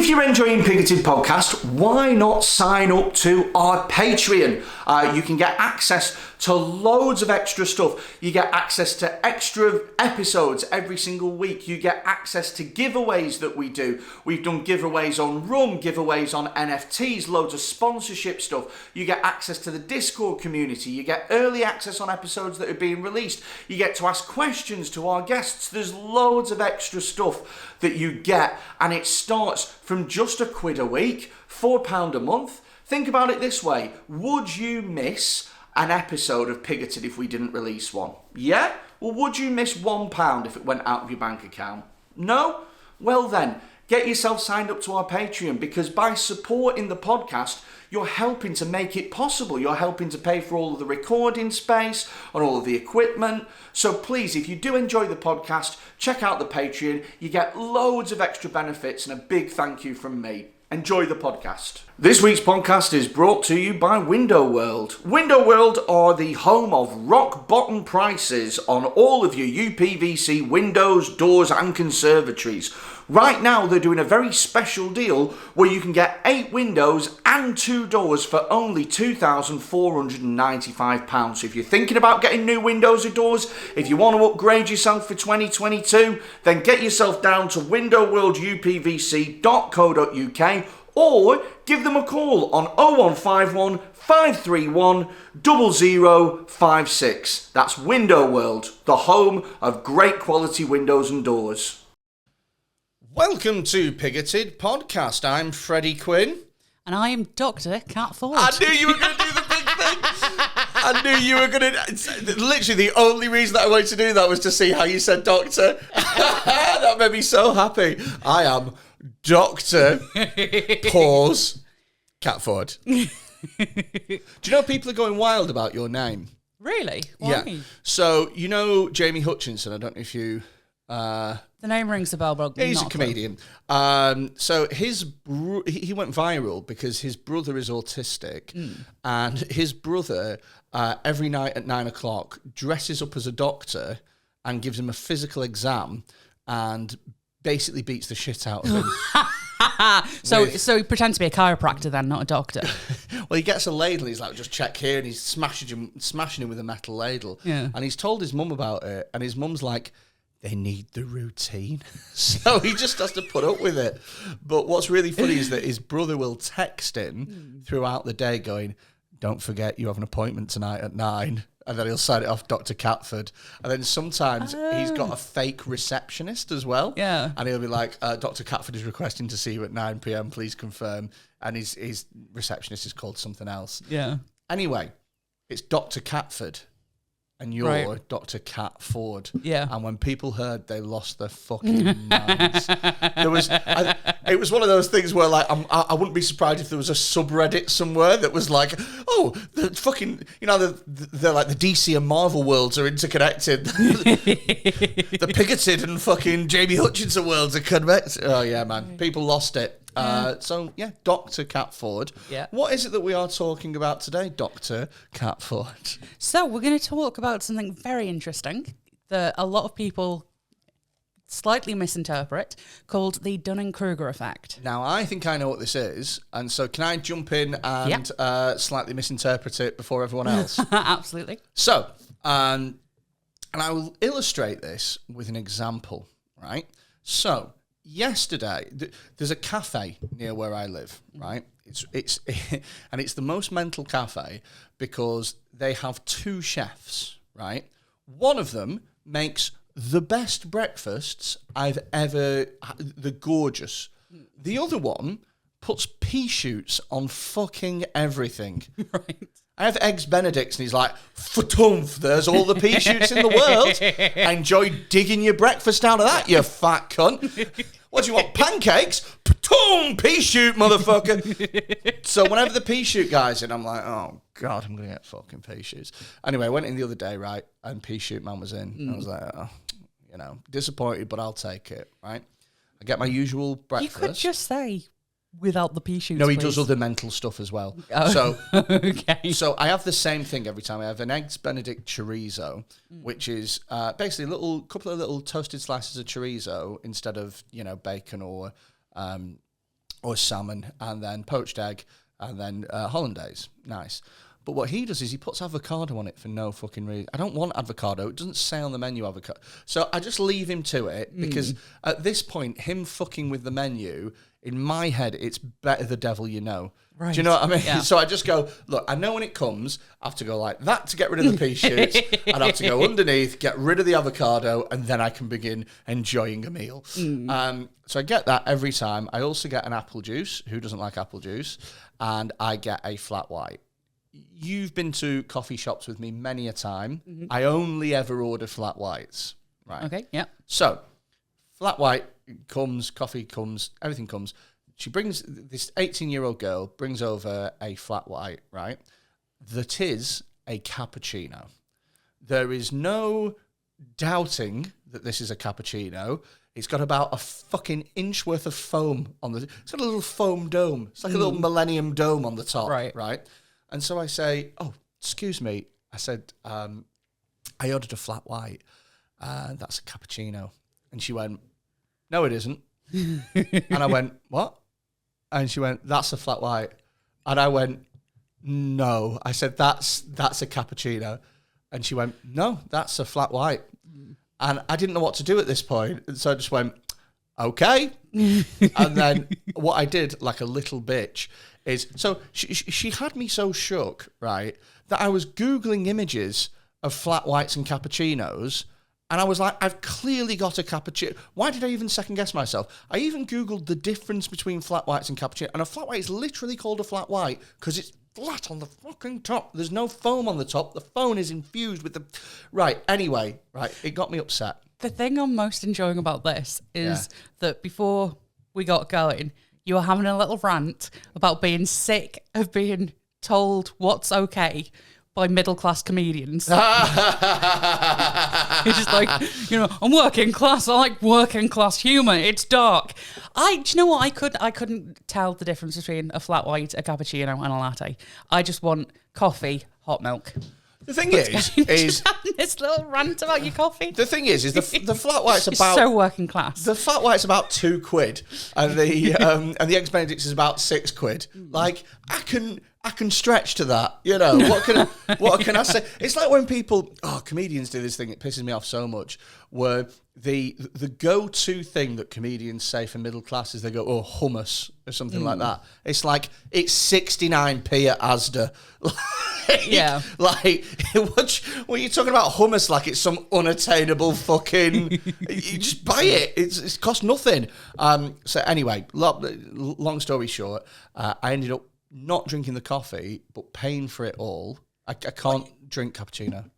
If you're enjoying Pigoted Podcast, why not sign up to our Patreon? You can get access to loads of extra stuff. You get access to extra episodes every single week. You get access to giveaways that we do. We've done giveaways on rum, giveaways on NFTs, loads of sponsorship stuff. You get access to the Discord community. You get early access on episodes that are being released. You get to ask questions to our guests. There's loads of extra stuff that you get, and it starts from just £1 a week, £4 a month. Think about it this way. Would you miss an episode of Pigoted if we didn't release one? Yeah? Well, would you miss £1 if it went out of your bank account? No? Well then, get yourself signed up to our Patreon, because by supporting the podcast, you're helping to make it possible. You're helping to pay for all of the recording space and all of the equipment. So please, if you do enjoy the podcast, check out the Patreon. You get loads of extra benefits, and a big thank you from me. Enjoy the podcast. This week's podcast is brought to you by Window World. Window World are the home of rock bottom prices on all of your UPVC windows, doors and conservatories. Right now they're doing a very special deal where you can get 8 windows and 2 doors for only £2,495. So if you're thinking about getting new windows or doors, if you want to upgrade yourself for 2022, then get yourself down to windowworldupvc.co.uk or give them a call on 0151 531 0056. That's Window World, the home of great quality windows and doors. Welcome to Pigoted Podcast. I'm Freddie Quinn. And I'm Dr. Cat Ford. I knew you were going to do the big thing. I knew you were going to... Literally, the only reason that I wanted to do that was to see how you said doctor. That made me so happy. I am Dr. Pause Cat Ford. Do you know people are going wild about your name? Really? Why? Yeah. So, you know Jamie Hutchinson? I don't know if you... The name rings a bell, but he's a comedian. So he went viral because his brother is autistic, and his brother every night at 9 o'clock dresses up as a doctor and gives him a physical exam and basically beats the shit out of him. So he pretends to be a chiropractor then, not a doctor. Well, he gets a ladle. He's like, just check here, and he's smashing him with a metal ladle. Yeah. And he's told his mum about it, and his mum's like, they need the routine. So he just has to put up with it. But what's really funny is that his brother will text him throughout the day going, don't forget you have an appointment tonight at 9. And then he'll sign it off Dr. Catford. And then sometimes he's got a fake receptionist as well. Yeah. And he'll be like, Dr. Catford is requesting to see you at 9 p.m. Please confirm. And his receptionist is called something else. Yeah. Anyway, it's Dr. Catford. And you're right. Dr. Cat Ford. Yeah. And when people heard, they lost their fucking minds. It was one of those things where, like, I wouldn't be surprised if there was a subreddit somewhere that was like, oh, the fucking, they're like the DC and Marvel worlds are interconnected. The Pigoted and fucking Jamie Hutchinson worlds are connected. Oh, yeah, man. People lost it. So, Dr. Catford. Yeah. What is it that we are talking about today, Dr. Catford? So we're going to talk about something very interesting that a lot of people slightly misinterpret, called the Dunning-Kruger Effect. Now, I think I know what this is, and so can I jump in and slightly misinterpret it before everyone else? Absolutely. So, and I will illustrate this with an example, right? So, yesterday, there's a cafe near where I live, right? It's and it's the most mental cafe because they have 2 chefs, right? One of them makes the best breakfasts I've ever had, the gorgeous. The other one puts pea shoots on fucking everything. Right. I have eggs Benedicts, and he's like, "Fa-tumph, there's all the pea shoots in the world. Enjoy digging your breakfast out of that, you fat cunt. What do you want, pancakes? Fa-tum, pea shoot, motherfucker." So whenever the pea shoot guy's in, I'm like, oh, God, I'm going to get fucking pea shoots. Anyway, I went in the other day, right, and pea shoot man was in. And I was like, oh, disappointed, but I'll take it, right? I get my usual breakfast. You could just say, without the pea shoots, no, he please. does other mental stuff as well. Oh, so, okay. So I have the same thing every time. I have an eggs Benedict chorizo, which is basically a couple of little toasted slices of chorizo instead of bacon or or salmon, and then poached egg, and then hollandaise. Nice. But what he does is he puts avocado on it for no fucking reason. I don't want avocado. It doesn't say on the menu avocado. So I just leave him to it because at this point, him fucking with the menu, in my head, it's better the devil you know. Right. Do you know what I mean? Yeah. So I just go, look, I know when it comes, I have to go like that to get rid of the pea shoots. I'd have to go underneath, get rid of the avocado, and then I can begin enjoying a meal. So I get that every time. I also get an apple juice. Who doesn't like apple juice? And I get a flat white. You've been to coffee shops with me many a time. I only ever order flat whites. Right. Okay, yeah. So, flat white comes, coffee comes, everything comes. She brings, this 18-year-old girl brings over a flat white, right? That is a cappuccino. There is no doubting that this is a cappuccino. It's got about a fucking inch worth of foam on the... It's got a little foam dome. It's like a little Millennium Dome on the top, right? And so I say, oh, excuse me. I said, I ordered a flat white. That's a cappuccino. And she went, no, it isn't. And I went, what? And she went, that's a flat white. And I went, no. I said, that's a cappuccino. And she went, no, that's a flat white. And I didn't know what to do at this point. And so I just went, okay. And then what I did, like a little bitch, is... So she had me so shook, right, that I was Googling images of flat whites and cappuccinos. And I was like, I've clearly got a cappuccino. Why did I even second guess myself? I even Googled the difference between flat whites and cappuccino. And a flat white is literally called a flat white because it's flat on the fucking top. There's no foam on the top. The foam is infused with the... Right, anyway, right, it got me upset. The thing I'm most enjoying about this is that before we got going, you were having a little rant about being sick of being told what's okay by middle-class comedians. You're just like, I'm working class. I like working class humour. It's dark. Do you know what? I couldn't tell the difference between a flat white, a cappuccino, and a latte. I just want coffee, hot milk. The thing is just having this little rant about your coffee. The thing is the flat white's about... so working class. The flat white's about £2, and the Eggs Benedict is about £6. Like, I can stretch to that, What can I say? It's like when people, comedians do this thing. It pisses me off so much. Where the go-to thing that comedians say for middle class is they go, hummus or something like that. It's like it's 69p at Asda. Yeah. Like when you're talking about hummus, like it's some unattainable fucking. You just buy it. It's cost nothing. So anyway, long story short, I ended up not drinking the coffee, but paying for it all. I can't drink cappuccino.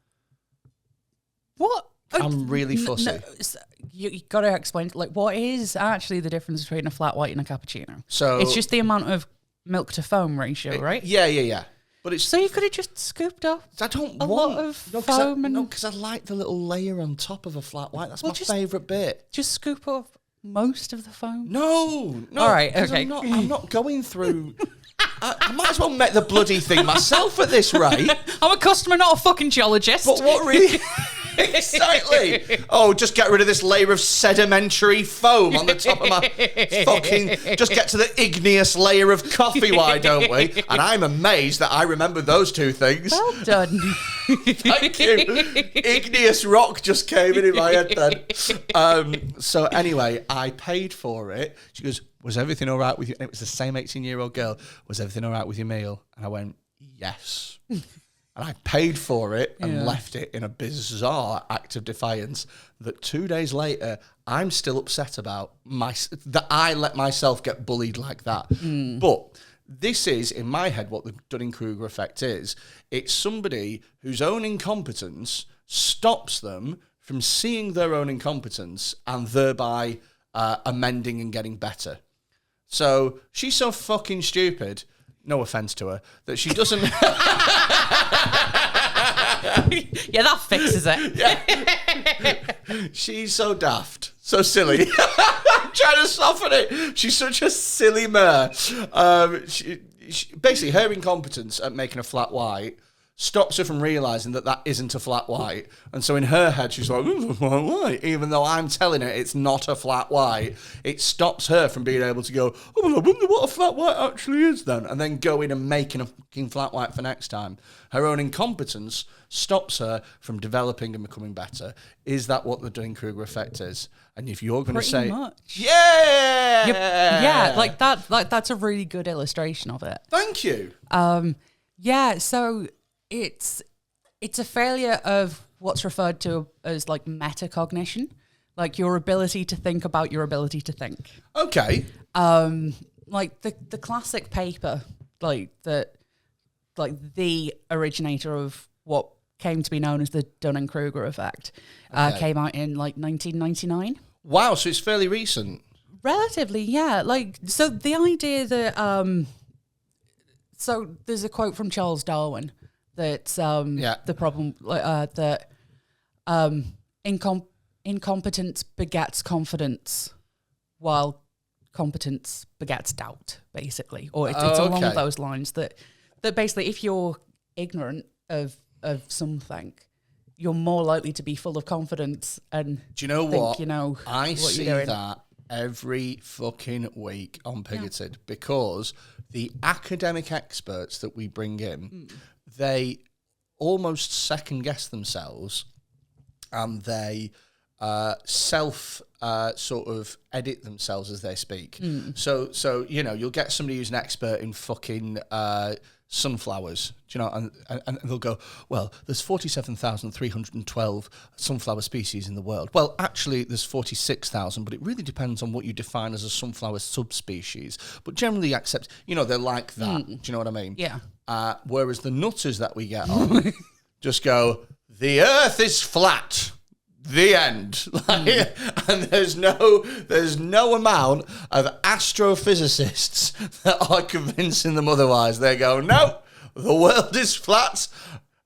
What? I'm really fussy. No, you got to explain, what is actually the difference between a flat white and a cappuccino? So it's just the amount of milk to foam ratio, right? Yeah. But it's... So you could have just scooped up I don't a want... lot of foam No, because I like the little layer on top of a flat white. That's my favourite bit. Just scoop up most of the foam? No. All right, okay. I'm not going through... I might as well make the bloody thing myself at this rate. I'm a customer, not a fucking geologist. But what really... Exactly. Oh, just get rid of this layer of sedimentary foam on the top of my fucking... Just get to the igneous layer of coffee, why don't we? And I'm amazed that I remember those two things. Well done. Thank you. Igneous rock just came in my head then. So anyway, I paid for it. She goes, was everything all right with you? And it was the same 18-year-old girl. Was everything all right with your meal? And I went, yes. And I paid for it and left it in a bizarre act of defiance that 2 days later, I'm still upset about that I let myself get bullied like that. But this is, in my head, what the Dunning-Kruger effect is. It's somebody whose own incompetence stops them from seeing their own incompetence and thereby amending and getting better. So she's so fucking stupid, no offence to her, that she doesn't... Yeah, that fixes it. Yeah. She's so daft, so silly. I'm trying to soften it. She's such a silly mare. She, basically, her incompetence at making a flat white stops her from realising that isn't a flat white. And so in her head, she's like, it's a flat white. Even though I'm telling her it's not a flat white, it stops her from being able to go, oh, well, I wonder what a flat white actually is then. And then go in and making a fucking flat white for next time. Her own incompetence stops her from developing and becoming better. Is that what the Dunning-Kruger effect is? And if you're going to say, much. Yeah! Yeah, like that's a really good illustration of it. Thank you. Yeah, so it's a failure of what's referred to as like metacognition, like your ability to think about your ability to think. Okay. Like the classic paper, like the originator of what came to be known as the Dunning-Kruger Effect, came out in like 1999. Wow, so it's fairly recent. Relatively, yeah. Like, so the idea that so there's a quote from Charles Darwin that the problem that incompetence begets confidence, while competence begets doubt, basically, or it's along those lines. That basically, if you're ignorant of something, you're more likely to be full of confidence and do you know what? You know, I what see you're doing. that every fucking week on Pigoted because the academic experts that we bring in, they almost second guess themselves and they self sort of edit themselves as they speak. So you know, you'll get somebody who's an expert in fucking sunflowers, do you know, and they'll go, well, there's 47,312 sunflower species in the world. Well, actually, there's 46,000, but it really depends on what you define as a sunflower subspecies. But generally accept, you know, they're like that. Do you know what I mean? Yeah. Whereas the nutters that we get on just go, the earth is flat. The end. And there's no amount of astrophysicists that are convincing them otherwise. They go, no, the world is flat.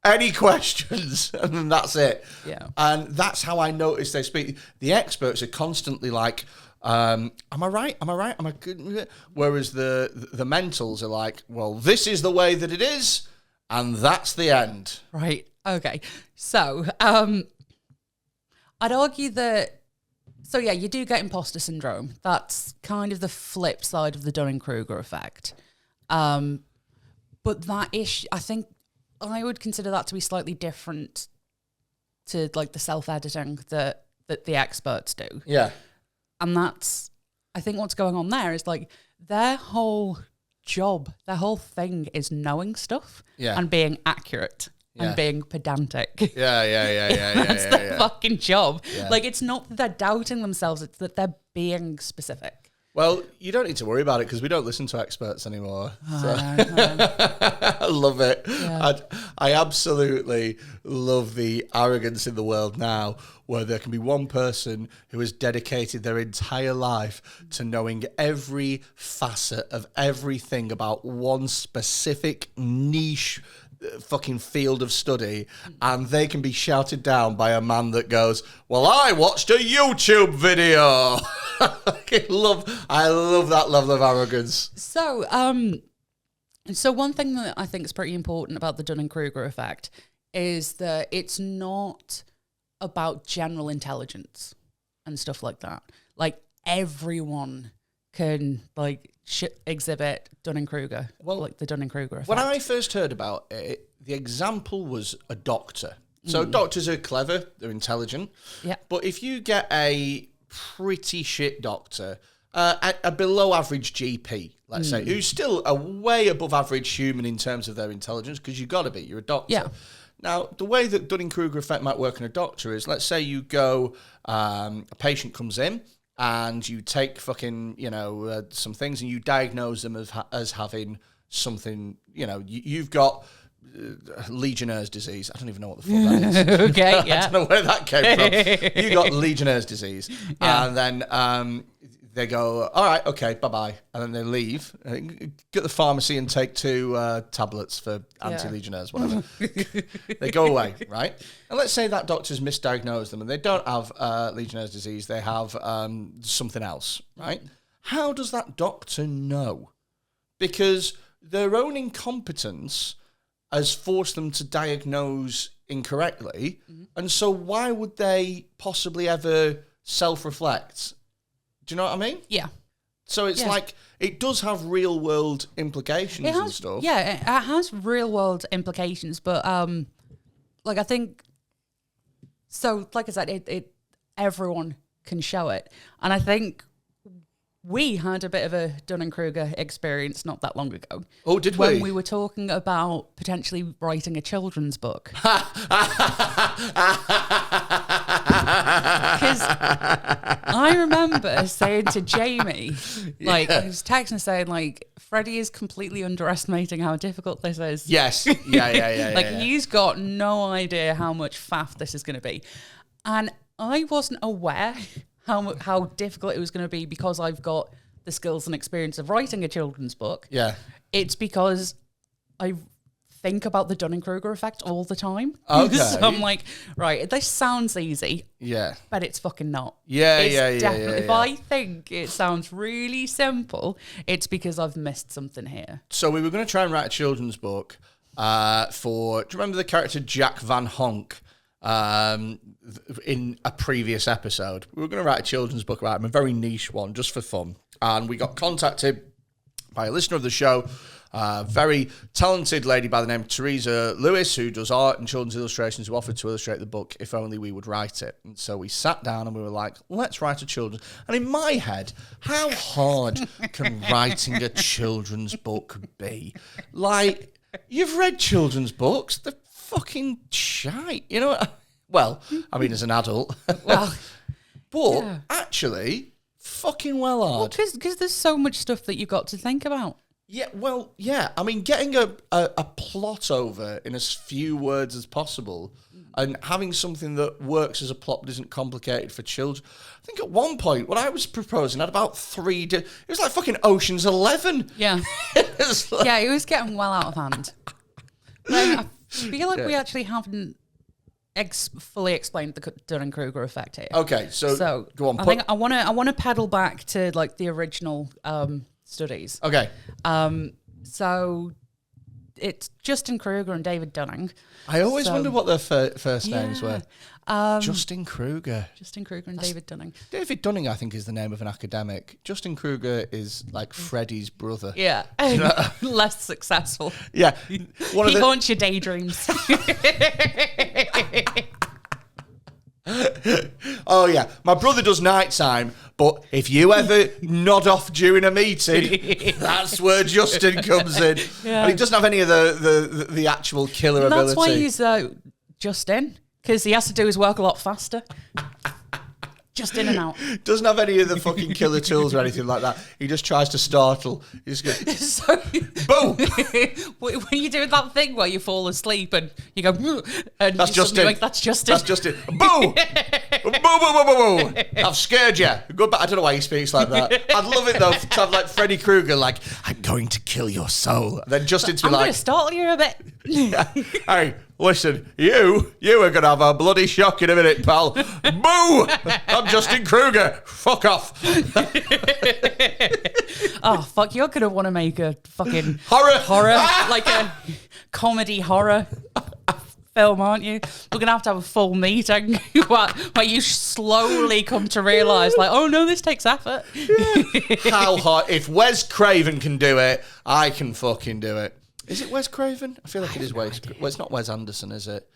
Any questions? And then that's it. Yeah. And that's how I notice they speak. The experts are constantly like, am I right? Am I right? Am I good with it? Whereas the mentals are like, well, this is the way that it is, and that's the end. Right. Okay. So, I'd argue that, so yeah, you do get imposter syndrome. That's kind of the flip side of the Dunning-Kruger effect. But that issue, I think I would consider that to be slightly different to like the self-editing that the experts do. Yeah. And that's, I think what's going on there is like their whole job, their whole thing is knowing stuff and being accurate. And being pedantic. Yeah. That's their fucking job. Yeah. Like, it's not that they're doubting themselves, it's that they're being specific. Well, you don't need to worry about it because we don't listen to experts anymore. I love it. Yeah. I absolutely love the arrogance in the world now where there can be one person who has dedicated their entire life to knowing every facet of everything about one specific niche fucking field of study, and they can be shouted down by a man that goes, well, I watched a YouTube video. I love that level of arrogance. So one thing that I think is pretty important about the Dunning-Kruger effect is that it's not about general intelligence and stuff like that. Like, everyone can like exhibit Dunning-Kruger, like the Dunning-Kruger effect. When I first heard about it, the example was a doctor. So doctors are clever, they're intelligent. Yeah. But if you get a pretty shit doctor, a below average GP, let's say, who's still a way above average human in terms of their intelligence, because you've got to be, you're a doctor. Yeah. Now, the way that Dunning-Kruger effect might work in a doctor is, let's say you go, a patient comes in, and you take fucking, you know, some things and you diagnose them as having something, you know, you've got Legionnaire's disease. I don't even know what the fuck that is. Okay, yeah. I don't know where that came from. You got Legionnaire's disease. Yeah. And then they go, all right, okay, bye-bye. And then they leave, get the pharmacy and take 2 tablets for anti-Legionnaire's, whatever. They go away, right? And let's say that doctor's misdiagnosed them and they don't have Legionnaire's disease, they have something else, right? How does that doctor know? Because their own incompetence has forced them to diagnose incorrectly. And so why would they possibly ever self-reflect? Do you know what I mean? Yeah. So it's like, it does have real world implications and stuff. Yeah, it has real world implications, but like I think, so like I said, it everyone can show it. And I think we had a bit of a Dunning-Kruger experience not that long ago. Oh, did when we? When we were talking about potentially writing a children's book. Because I remember saying to Jamie, like, he was texting saying, like, Freddie is completely underestimating how difficult this is. Yes. Yeah. Like, he's got no idea how much faff this is going to be. And I wasn't aware how difficult it was going to be because I've got the skills and experience of writing a children's book. Yeah. It's because I think about the Dunning-Kruger effect all the time. Okay. So I'm like, right, this sounds easy. Yeah. But it's fucking not. Yeah. If I think it sounds really simple, it's because I've missed something here. So we were going to try and write a children's book for, do you remember the character Jack Van Honk? In a previous episode, we were going to write a children's book about him, a very niche one, just for fun. And we got contacted by a listener of the show, a very talented lady by the name of Teresa Lewis, who does art and children's illustrations, who offered to illustrate the book if only we would write it. And so we sat down and we were like, let's write a children's. And in my head, how hard can writing a children's book be? Like, you've read children's books, they're fucking shite, you know. Well, I mean, as an adult, Well, but yeah. actually, fucking well hard. Because there's so much stuff that you've got to think about. Yeah, well, yeah. I mean, getting a plot over in as few words as possible, and having something that works as a plot but isn't complicated for children. I think at one point, what I was proposing had about it was like fucking Ocean's 11. Yeah. Yeah, it was getting well out of hand. I feel like we actually haven't fully explained the Dunning-Kruger effect here. Okay, so go on. I think I want to pedal back to like the original studies. Okay. So it's Justin Kruger and David Dunning. I always wonder what their first names were. Justin Kruger. Justin Kruger and David Dunning. David Dunning, I think, is the name of an academic. Justin Kruger is like Freddie's brother. Yeah. Less successful. Yeah. He haunts your daydreams. Oh, yeah. My brother does nighttime, but if you ever nod off during a meeting, that's where Justin comes in. Yeah. And he doesn't have any of the actual killer ability. That's why he's Justin, because he has to do his work a lot faster. Just in and out. Doesn't have any of the fucking killer tools or anything like that. He just tries to startle. He just goes, So, boom! when you do that thing where you fall asleep and you go, and That's Justin. Like, that's Justin. That's Justin. Boo! Boo, boo, boo, boo, boo. I've scared you. Go back. I don't know why he speaks like that. I'd love it, though, to have like Freddy Krueger, like, I'm going to kill your soul. And then Justin to be I'm going to startle you a bit. Hey, listen, you are going to have a bloody shock in a minute, pal. Boo! I'm Justin Krueger. Fuck off. Oh, fuck, you're going to want to make a fucking Horror. like a comedy horror film, aren't you? We're going to have a full meeting where you slowly come to realise, like, oh no, this takes effort. How hard. If Wes Craven can do it, I can fucking do it. Is it Wes Craven? I feel like it is Wes. Well, it's not Wes Anderson, is it?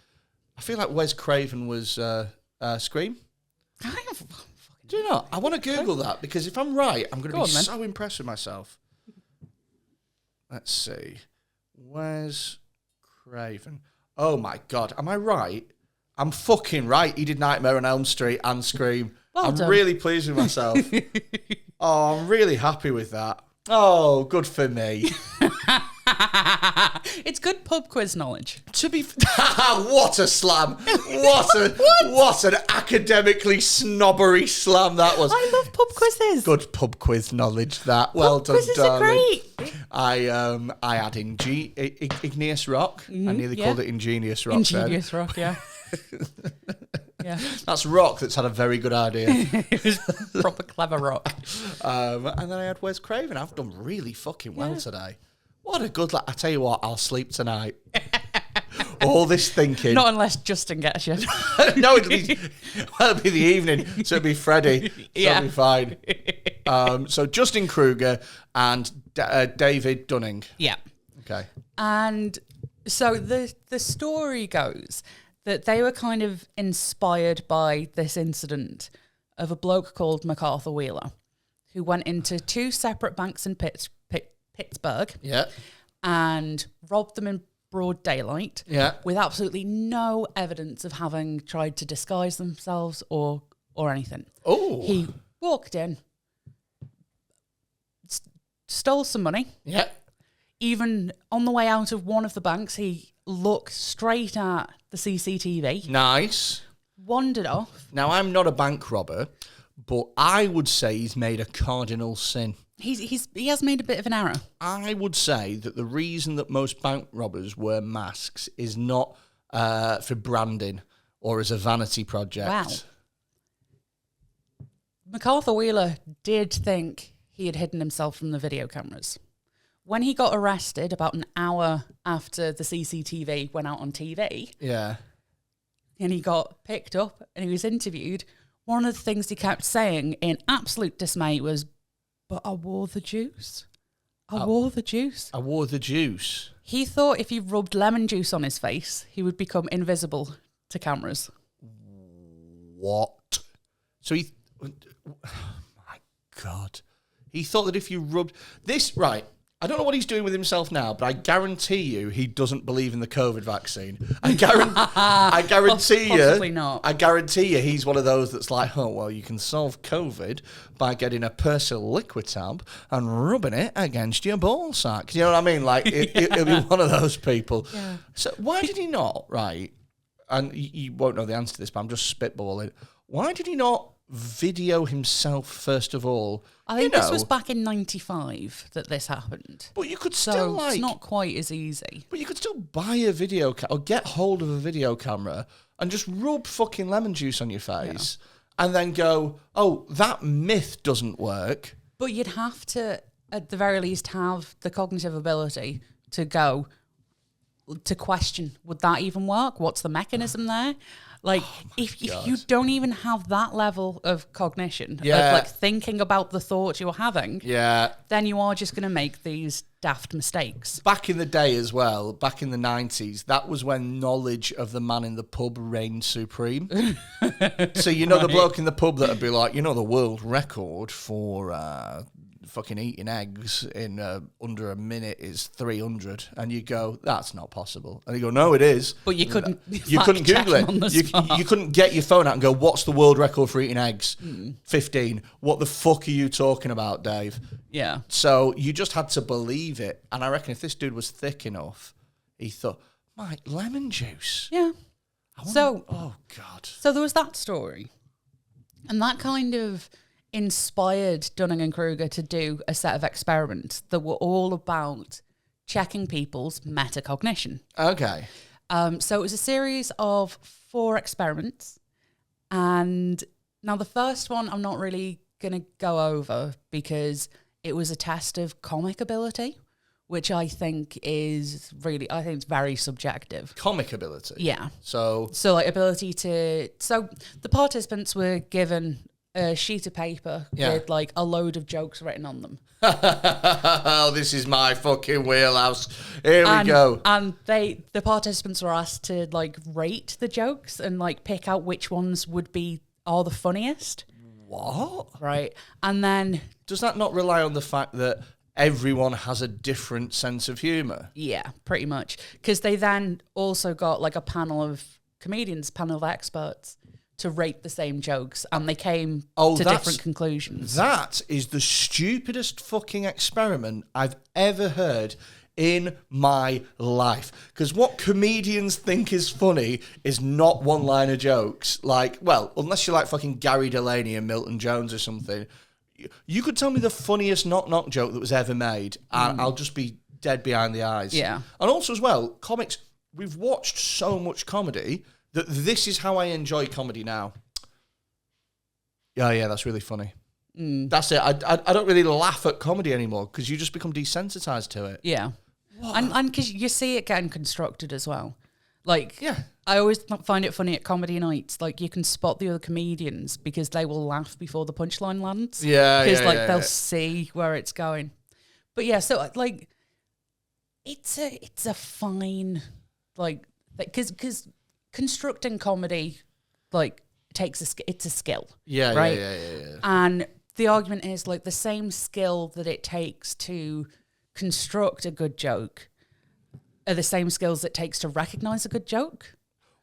I feel like Wes Craven was Scream. Do you know? I want to Google that because if I'm right, I'm going to be so impressed with myself. Let's see. Wes Craven. Oh my God. Am I right? I'm fucking right. He did Nightmare on Elm Street and Scream. I'm really pleased with myself. Oh, I'm really happy with that. Oh, good for me. It's good pub quiz knowledge. To be what a slam. What an academically snobbery slam that was. I love pub quizzes. Good pub quiz knowledge that. Well pub done, quizzes darling. Are great. I had Igneous Rock. I nearly called it Ingenious Rock. Ingenious Rock, yeah. Yeah. That's rock that's had a very good idea. It was proper clever rock. And then I had Wes Craven. I've done really fucking well today. What a good I tell you what, I'll sleep tonight. all this thinking. Not unless Justin gets you. No, it'll be the evening, so it'll be Freddie. So it'll be fine. So Justin Krueger and David Dunning. Yeah. Okay. And so the story goes that they were kind of inspired by this incident of a bloke called MacArthur Wheeler, who went into 2 separate banks in Pittsburgh. Yeah. And robbed them in broad daylight. Yeah. With absolutely no evidence of having tried to disguise themselves or anything. Oh. He walked in, stole some money. Yeah. Even on the way out of one of the banks, he looked straight at the CCTV. Nice. Wandered off. Now, I'm not a bank robber, but I would say he's made a cardinal sin. He has made a bit of an error. I would say that the reason that most bank robbers wear masks is not for branding or as a vanity project. Wow. MacArthur Wheeler did think he had hidden himself from the video cameras. When he got arrested about an hour after the CCTV went out on TV, Yeah. and he got picked up and he was interviewed, one of the things he kept saying in absolute dismay was, "But I wore the juice. I wore the juice." I wore the juice. He thought if he rubbed lemon juice on his face, he would become invisible to cameras. What? So he... Oh my God. He thought that if you rubbed... This, right... I don't know what he's doing with himself now, but I guarantee you he doesn't believe in the COVID vaccine. I guarantee you. Possibly not. I guarantee you he's one of those that's like, oh, well, you can solve COVID by getting a Persil Liquitab and rubbing it against your ball sack. You know what I mean? Like, he'll be one of those people. Yeah. So why did he not, right? And you won't know the answer to this, but I'm just spitballing. Why did he not video himself first of all? I think this was back in 95 that this happened. But you could So still it's not quite as easy. But you could still buy a video or get hold of a video camera and just rub fucking lemon juice on your face and then go, oh, that myth doesn't work. But you'd have to, at the very least, have the cognitive ability to go to question, would that even work? What's the mechanism there? Like, if you don't even have that level of cognition, of like thinking about the thoughts you're having, then you are just going to make these daft mistakes. Back in the day as well, back in the 90s, that was when knowledge of the man in the pub reigned supreme. So you know the bloke in the pub that would be like, you know, the world record for fucking eating eggs in under a minute is 300, and you go, that's not possible, and you go, no, it is. But you couldn't Google it. You couldn't get your phone out and go, what's the world record for eating eggs? 15. What the fuck are you talking about, Dave? Yeah. So you just had to believe it, and I reckon if this dude was thick enough, he thought, Mike, lemon juice. Yeah. Oh God. So there was that story, and that kind of inspired Dunning-Kruger to do a set of experiments that were all about checking people's metacognition. Okay. So it was a series of 4 experiments. And now the first one I'm not really going to go over because it was a test of comic ability, which I think it's very subjective. Comic ability? Yeah. So like ability to... So the participants were given a sheet of paper with like a load of jokes written on them. Oh, this is my fucking wheelhouse. Here we go. And the participants were asked to like rate the jokes and like pick out which ones are the funniest. What? Right. And then... Does that not rely on the fact that everyone has a different sense of humour? Yeah, pretty much. Because they then also got like a panel of experts to rate the same jokes, and they came to different conclusions. That is the stupidest fucking experiment I've ever heard in my life. Because what comedians think is funny is not one-liner jokes. Like, well, unless you're like fucking Gary Delaney and Milton Jones or something, you could tell me the funniest knock-knock joke that was ever made, and I'll just be dead behind the eyes. Yeah. And also as well, comics, we've watched so much comedy that this is how I enjoy comedy now. Yeah, that's really funny. That's it. I don't really laugh at comedy anymore because you just become desensitized to it. Yeah. What? And because you see it getting constructed as well. Like, Yeah. I always find it funny at comedy nights. Like, you can spot the other comedians because they will laugh before the punchline lands. Yeah, Because, yeah, like, yeah, they'll yeah. see where it's going. But yeah, so, like, it's a fine, like, because constructing comedy, like, it's a skill. Yeah, right? yeah. And the argument is, like, the same skill that it takes to construct a good joke are the same skills it takes to recognize a good joke.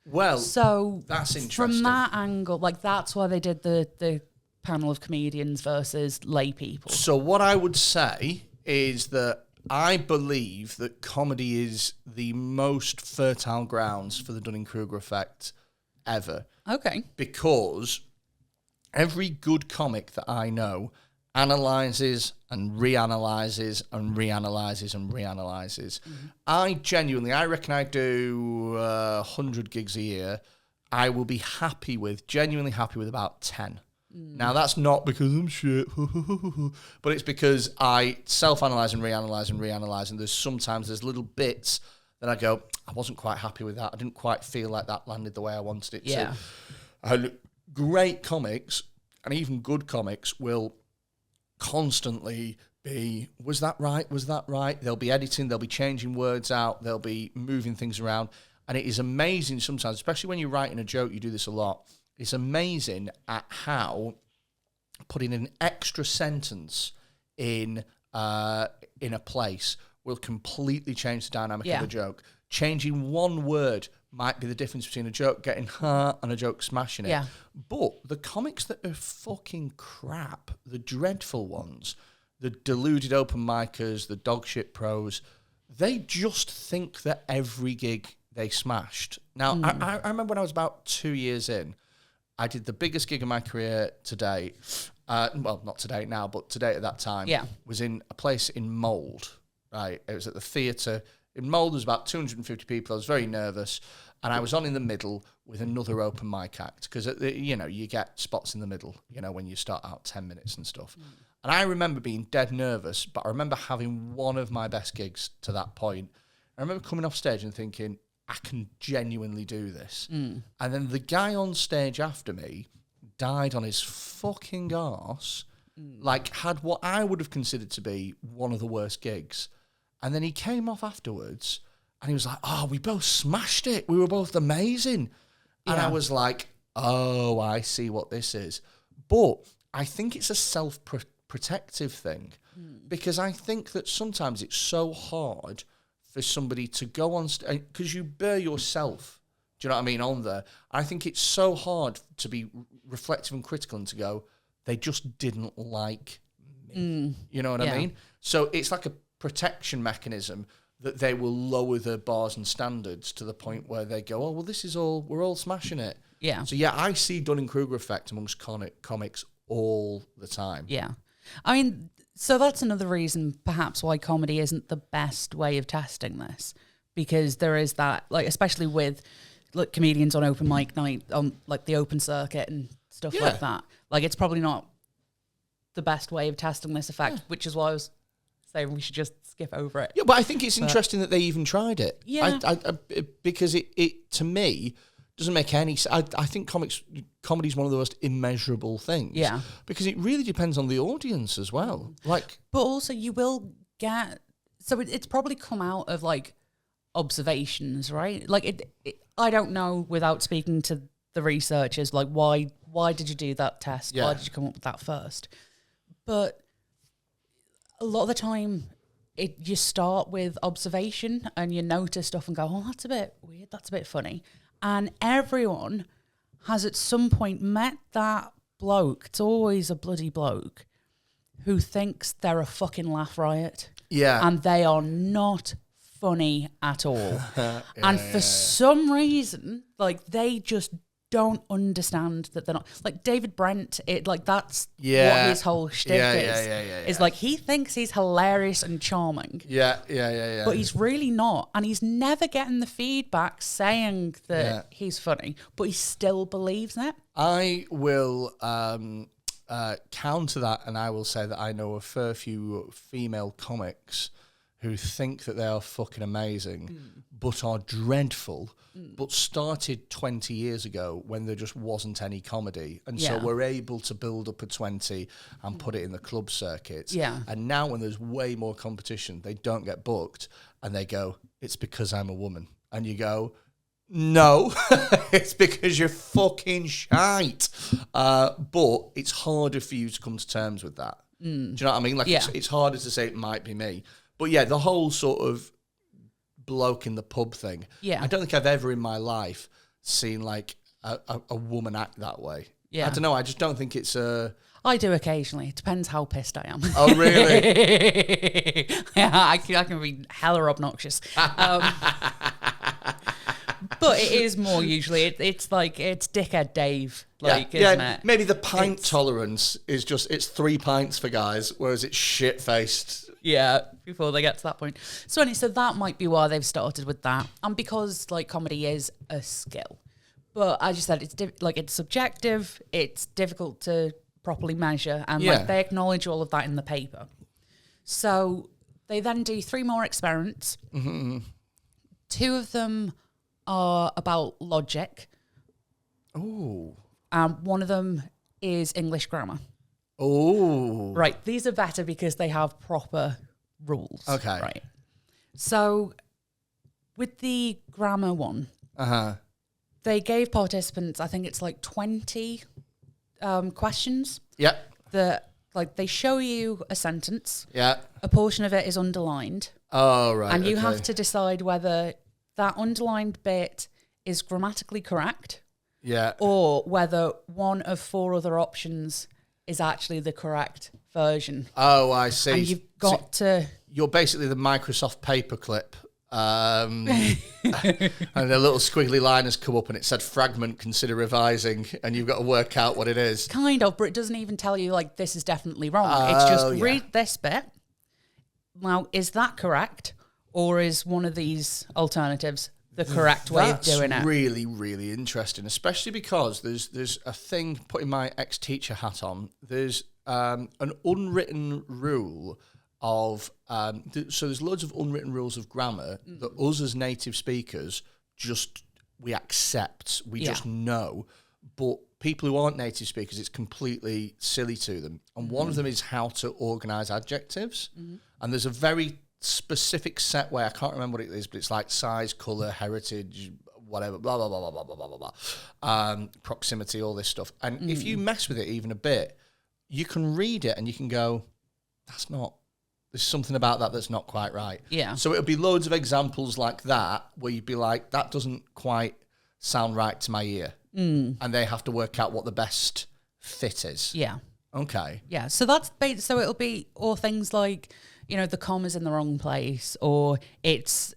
Well, So that's interesting. From that angle, like, that's why they did the panel of comedians versus lay people. So what I would say is that I believe that comedy is the most fertile grounds for the Dunning-Kruger effect ever. Okay. Because every good comic that I know analyzes and reanalyzes and reanalyzes and reanalyzes. Mm-hmm. I reckon I do 100 gigs a year. I will be genuinely happy with about 10. Now, that's not because I'm shit, but it's because I self-analyze and reanalyze, and there's little bits that I go, I wasn't quite happy with that. I didn't quite feel like that landed the way I wanted it to. And great comics, and even good comics, will constantly be, was that right? They'll be editing, they'll be changing words out, they'll be moving things around. And it is amazing sometimes, especially when you're writing a joke, you do this a lot. It's amazing at how putting an extra sentence in a place will completely change the dynamic of a joke. Changing one word might be the difference between a joke getting and a joke smashing it. Yeah. But the comics that are fucking crap, the dreadful ones, the deluded open micers, the dog shit pros, they just think that every gig they smashed. Now, I remember when I was about 2 years in, I did the biggest gig of my career to date. Well, not to date now, but to date at that time. Yeah. Was in a place in Mould, right? It was at the theatre. In Mould, there was about 250 people. I was very nervous. And I was on in the middle with another open mic act. Because, you get spots in the middle, when you start out 10 minutes and stuff. And I remember being dead nervous, but I remember having one of my best gigs to that point. I remember coming off stage and thinking, I can genuinely do this. And then the guy on stage after me died on his fucking arse, like had what I would have considered to be one of the worst gigs. And then he came off afterwards and he was like, oh, we both smashed it. We were both amazing. And I was like, oh, I see what this is. But I think it's a self-protective thing because I think that sometimes it's so hard for somebody to go on stage, because you bear yourself, do you know what I mean, on there. I think it's so hard to be reflective and critical and to go, they just didn't like me. You know what I mean? So it's like a protection mechanism that they will lower their bars and standards to the point where they go, oh, well, we're all smashing it. Yeah. So yeah, I see Dunning-Kruger effect amongst comics all the time. Yeah. I mean, so that's another reason perhaps why comedy isn't the best way of testing this, because there is that, like, especially with like comedians on open mic night, on like the open circuit and stuff like that. Like, it's probably not the best way of testing this effect, which is why I was saying we should just skip over it. Yeah, but I think it's interesting that they even tried it. Yeah. Because it to me doesn't make any sense. I think comedy is one of the most immeasurable things. Yeah. Because it really depends on the audience as well. Like, but also you will get, so it's probably come out of like observations, right? Like I don't know without speaking to the researchers, like why did you do that test? Yeah. Why did you come up with that first? But a lot of the time you start with observation and you notice stuff and go, oh, that's a bit weird. That's a bit funny. And everyone has at some point met that bloke, it's always a bloody bloke, who thinks they're a fucking laugh riot. Yeah. And they are not funny at all. And for some reason, like, they just don't understand that they're not. Like, David Brent, that's what his whole shtick is. Like, he thinks he's hilarious and charming. Yeah. But he's really not. And he's never getting the feedback saying that he's funny, but he still believes it. I will counter that, and I will say that I know a fair few female comics who think that they are fucking amazing, but are dreadful, but started 20 years ago when there just wasn't any comedy. And so we're able to build up a 20 and put it in the club circuits. Yeah. And now when there's way more competition, they don't get booked and they go, it's because I'm a woman. And you go, no, it's because you're fucking shite. But it's harder for you to come to terms with that. Do you know what I mean? Like, it's harder to say it might be me. But yeah, the whole sort of bloke in the pub thing. Yeah. I don't think I've ever in my life seen like a woman act that way. Yeah. I don't know. I just don't think it's a... I do occasionally. It depends how pissed I am. Oh, really? Yeah, I can be hella obnoxious. But it is more usually. It's like, it's dickhead Dave. Like, isn't it? Maybe the pint tolerance is just, it's 3 pints for guys, whereas it's shit-faced. Yeah, before they get to that point. So anyway, so that might be why they've started with that. And because, like, comedy is a skill. But as you said, it's subjective. It's difficult to properly measure. And, like, they acknowledge all of that in the paper. So they then do 3 more experiments. Mm-hmm. 2 of them are about logic. Oh. One of them is English grammar. Oh. Right. These are better because they have proper rules. Okay. Right. So with the grammar one, they gave participants, I think it's like 20 questions. Yeah. That, like, they show you a sentence. Yeah. A portion of it is underlined. Oh, right. And you have to decide whether that underlined bit is grammatically correct. Yeah. Or whether one of 4 other options is actually the correct version. Oh, I see. And you've got to... You're basically the Microsoft paperclip. And a little squiggly line has come up and it said fragment, consider revising, and you've got to work out what it is. Kind of, but it doesn't even tell you, like, this is definitely wrong. It's just read this bit. Now, is that correct? Or is one of these alternatives the correct way of doing it? That's really, really interesting, especially because there's a thing, putting my ex-teacher hat on, there's an unwritten rule of, so there's loads of unwritten rules of grammar that us as native speakers we accept, we just know, but people who aren't native speakers, it's completely silly to them. And one of them is how to organize adjectives. And there's a very specific set way, I can't remember what it is, but it's like size, colour, heritage, whatever, blah, blah, blah, blah, blah, blah, blah, blah. Proximity, all this stuff. And if you mess with it even a bit, you can read it and you can go, there's something about that that's not quite right. Yeah. So it'll be loads of examples like that where you'd be like, that doesn't quite sound right to my ear. And they have to work out what the best fit is. Yeah. Okay. Yeah. So so it'll be all things like, you know, the comma's in the wrong place, or it's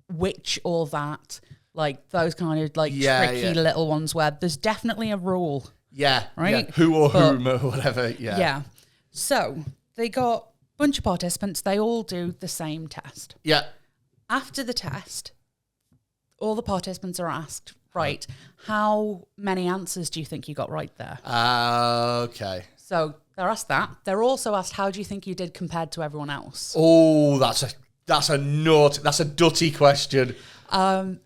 which or that, like those kind of like tricky little ones where there's definitely a rule. Yeah. Right? Yeah. Who or whom or whatever. Yeah. Yeah. So they got a bunch of participants. They all do the same test. Yeah. After the test, all the participants are asked, right, how many answers do you think you got right there? Okay. So they're asked that. They're also asked, how do you think you did compared to everyone else? Oh, that's a dutty question. And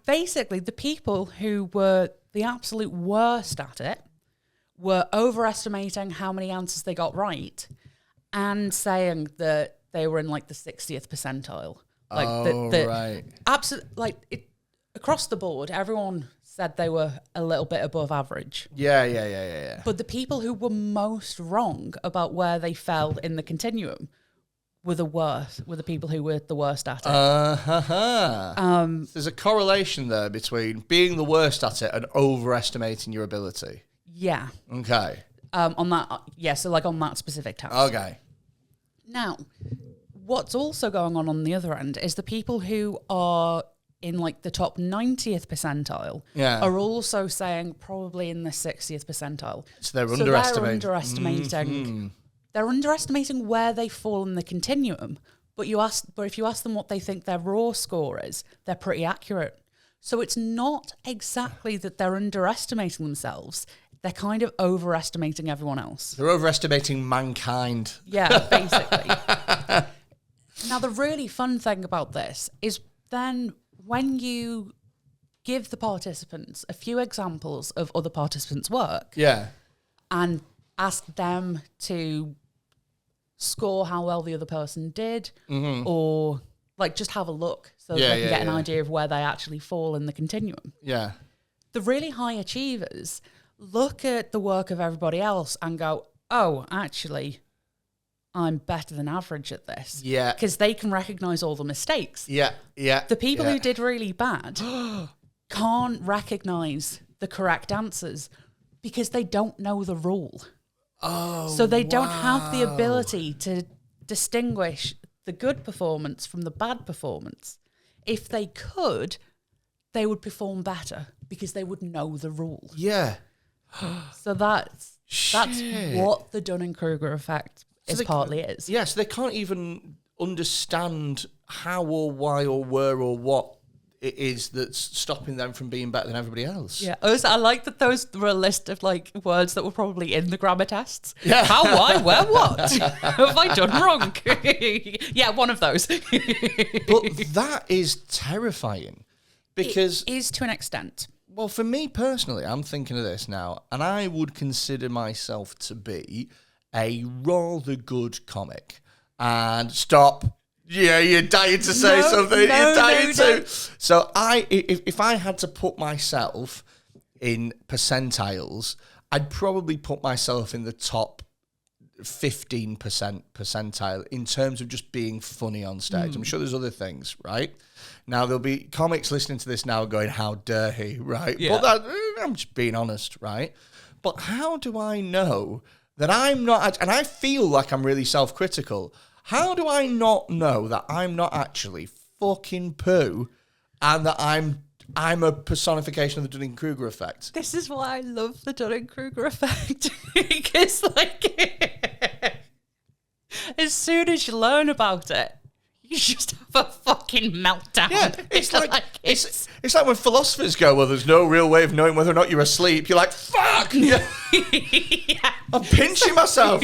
basically, the people who were the absolute worst at it were overestimating how many answers they got right and saying that they were in like the 60th percentile. Like right. Across the board, everyone said they were a little bit above average. Yeah. But the people who were most wrong about where they fell in the continuum were the worst, were the people who were the worst at it. There's a correlation there between being the worst at it and overestimating your ability. Yeah. Okay. On that, so like on that specific task. Okay. Now, what's also going on the other end is the people who are in like the top 90th percentile are also saying probably in the 60th percentile. So they're underestimating. They're underestimating where they fall in the continuum. But if you ask them what they think their raw score is, they're pretty accurate. So it's not exactly that they're underestimating themselves. They're kind of overestimating everyone else. They're overestimating mankind. Yeah, basically. Now, the really fun thing about this is then when you give the participants a few examples of other participants' work and ask them to score how well the other person did or like just have a look so they can get an idea of where they actually fall in the continuum. Yeah. The really high achievers look at the work of everybody else and go, oh, actually, I'm better than average at this. Yeah. Because they can recognise all the mistakes. Yeah, yeah. The people who did really bad can't recognise the correct answers because they don't know the rule. Oh, so they don't have the ability to distinguish the good performance from the bad performance. If they could, they would perform better because they would know the rule. Yeah. So that's what the Dunning-Kruger effect partly is. Yes, they can't even understand how or why or where or what it is that's stopping them from being better than everybody else. Yeah, I like that those were a list of like words that were probably in the grammar tests. Yeah. How, why, where, what? Have I done wrong? Yeah, one of those. But that is terrifying because... It is to an extent. Well, for me personally, I'm thinking of this now, and I would consider myself to be a rather good comic. And stop. Yeah, you're dying to say something. You're dying to. So if I had to put myself in percentiles, I'd probably put myself in the top 15% percentile in terms of just being funny on stage. I'm sure there's other things, right? Now, there'll be comics listening to this now going, how dare he, right? Yeah. But I'm just being honest, right? But how do I know that I'm not, and I feel like I'm really self-critical, how do I not know that I'm not actually fucking poo and that I'm a personification of the Dunning-Kruger effect? This is why I love the Dunning-Kruger effect. Because, like, as soon as you learn about it, you just have a fucking meltdown. Yeah, it's like it's like when philosophers go, well, there's no real way of knowing whether or not you're asleep. You're like, fuck! Yeah. I'm pinching myself.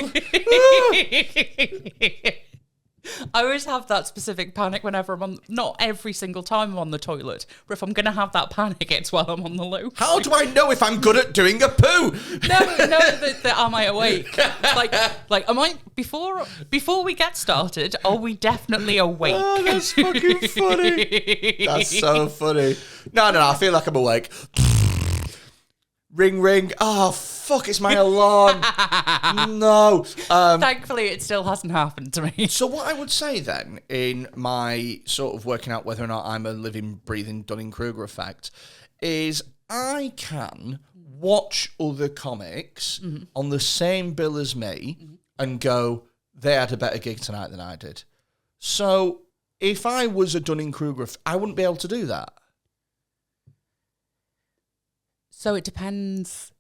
I always have that specific panic whenever I'm on, not every single time I'm on the toilet, but if I'm going to have that panic, it's while I'm on the loo. How do I know if I'm good at doing a poo? No, that am I awake? Like, am I, before we get started, are we definitely awake? Oh, that's fucking funny. That's so funny. No, I feel like I'm awake. Ring, ring. Oh, fuck, it's my alarm. No. Thankfully, it still hasn't happened to me. So what I would say then, in my sort of working out whether or not I'm a living, breathing Dunning-Kruger effect, is I can watch other comics on the same bill as me and go, they had a better gig tonight than I did. So if I was a Dunning-Kruger, I wouldn't be able to do that. So it depends.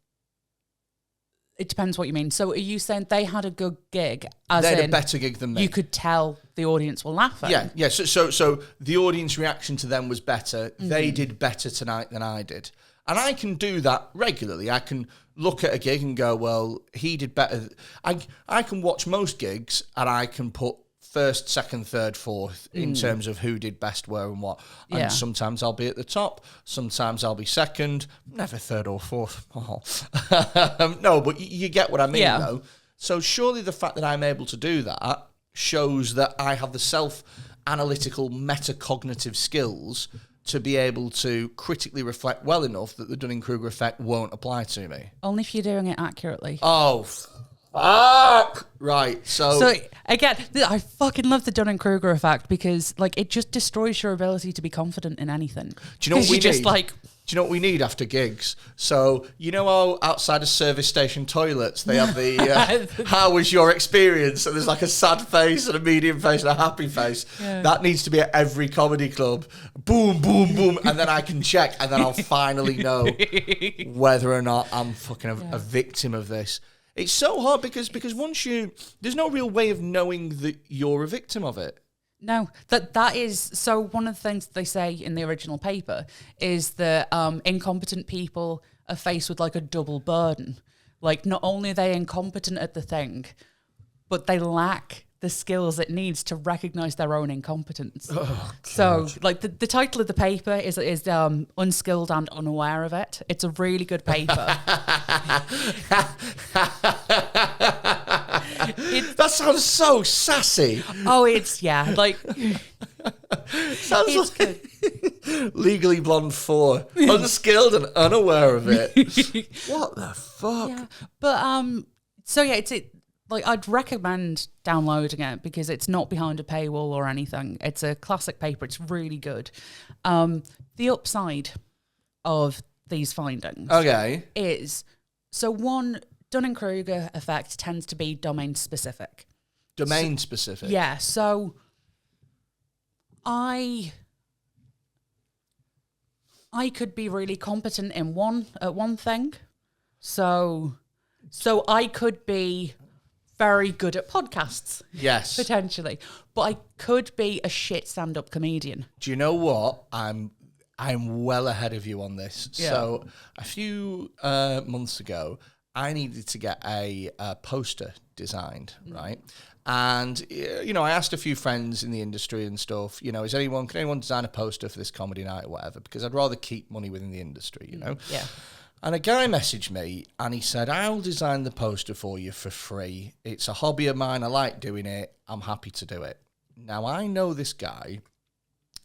It depends what you mean. So are you saying they had a good gig? They had a better gig than me. You could tell the audience were laughing. Yeah. So the audience reaction to them was better. They did better tonight than I did. And I can do that regularly. I can look at a gig and go, well, he did better. I can watch most gigs and I can put first, second, third, fourth in terms of who did best where and what. And sometimes I'll be at the top. Sometimes I'll be second. Never third or fourth. No, but you get what I mean, though. So surely the fact that I'm able to do that shows that I have the self-analytical metacognitive skills to be able to critically reflect well enough that the Dunning-Kruger effect won't apply to me. Only if you're doing it accurately. Oh, fuck! Right, so again, I fucking love the Dunning-Kruger effect because, like, it just destroys your ability to be confident in anything. Do you know what we need? Do you know what we need after gigs? So, you know how outside of service station toilets, they have the, how was your experience? And there's like a sad face and a medium face and a happy face. Yeah. That needs to be at every comedy club. Boom, boom, boom. And then I can check and then I'll finally know whether or not I'm fucking a victim of this. It's so hard because once there's no real way of knowing that you're a victim of it. No, that is, so one of the things they say in the original paper is that incompetent people are faced with like a double burden. Like, not only are they incompetent at the thing, but they lack the skills it needs to recognize their own incompetence. Oh, so, like the title of the paper is Unskilled and Unaware of It. It's a really good paper. That sounds so sassy. Oh, it's like Sounds it's like good. Legally Blonde 4. Unskilled and unaware of it. What the fuck? Yeah, but so yeah, it's like I'd recommend downloading it because it's not behind a paywall or anything. It's a classic paper. It's really good. The upside of these findings, is so one, Dunning-Kruger effect tends to be domain specific. Domain specific. Yeah, so I could be really competent in one thing. So I could be very good at podcasts. Yes. Potentially. But I could be a shit stand-up comedian. Do you know what? I'm well ahead of you on this. Yeah. So a few months ago, I needed to get a poster designed, right? And, I asked a few friends in the industry and stuff, can anyone design a poster for this comedy night or whatever? Because I'd rather keep money within the industry, Yeah. And a guy messaged me and he said, I'll design the poster for you for free. It's a hobby of mine. I like doing it. I'm happy to do it. Now, I know this guy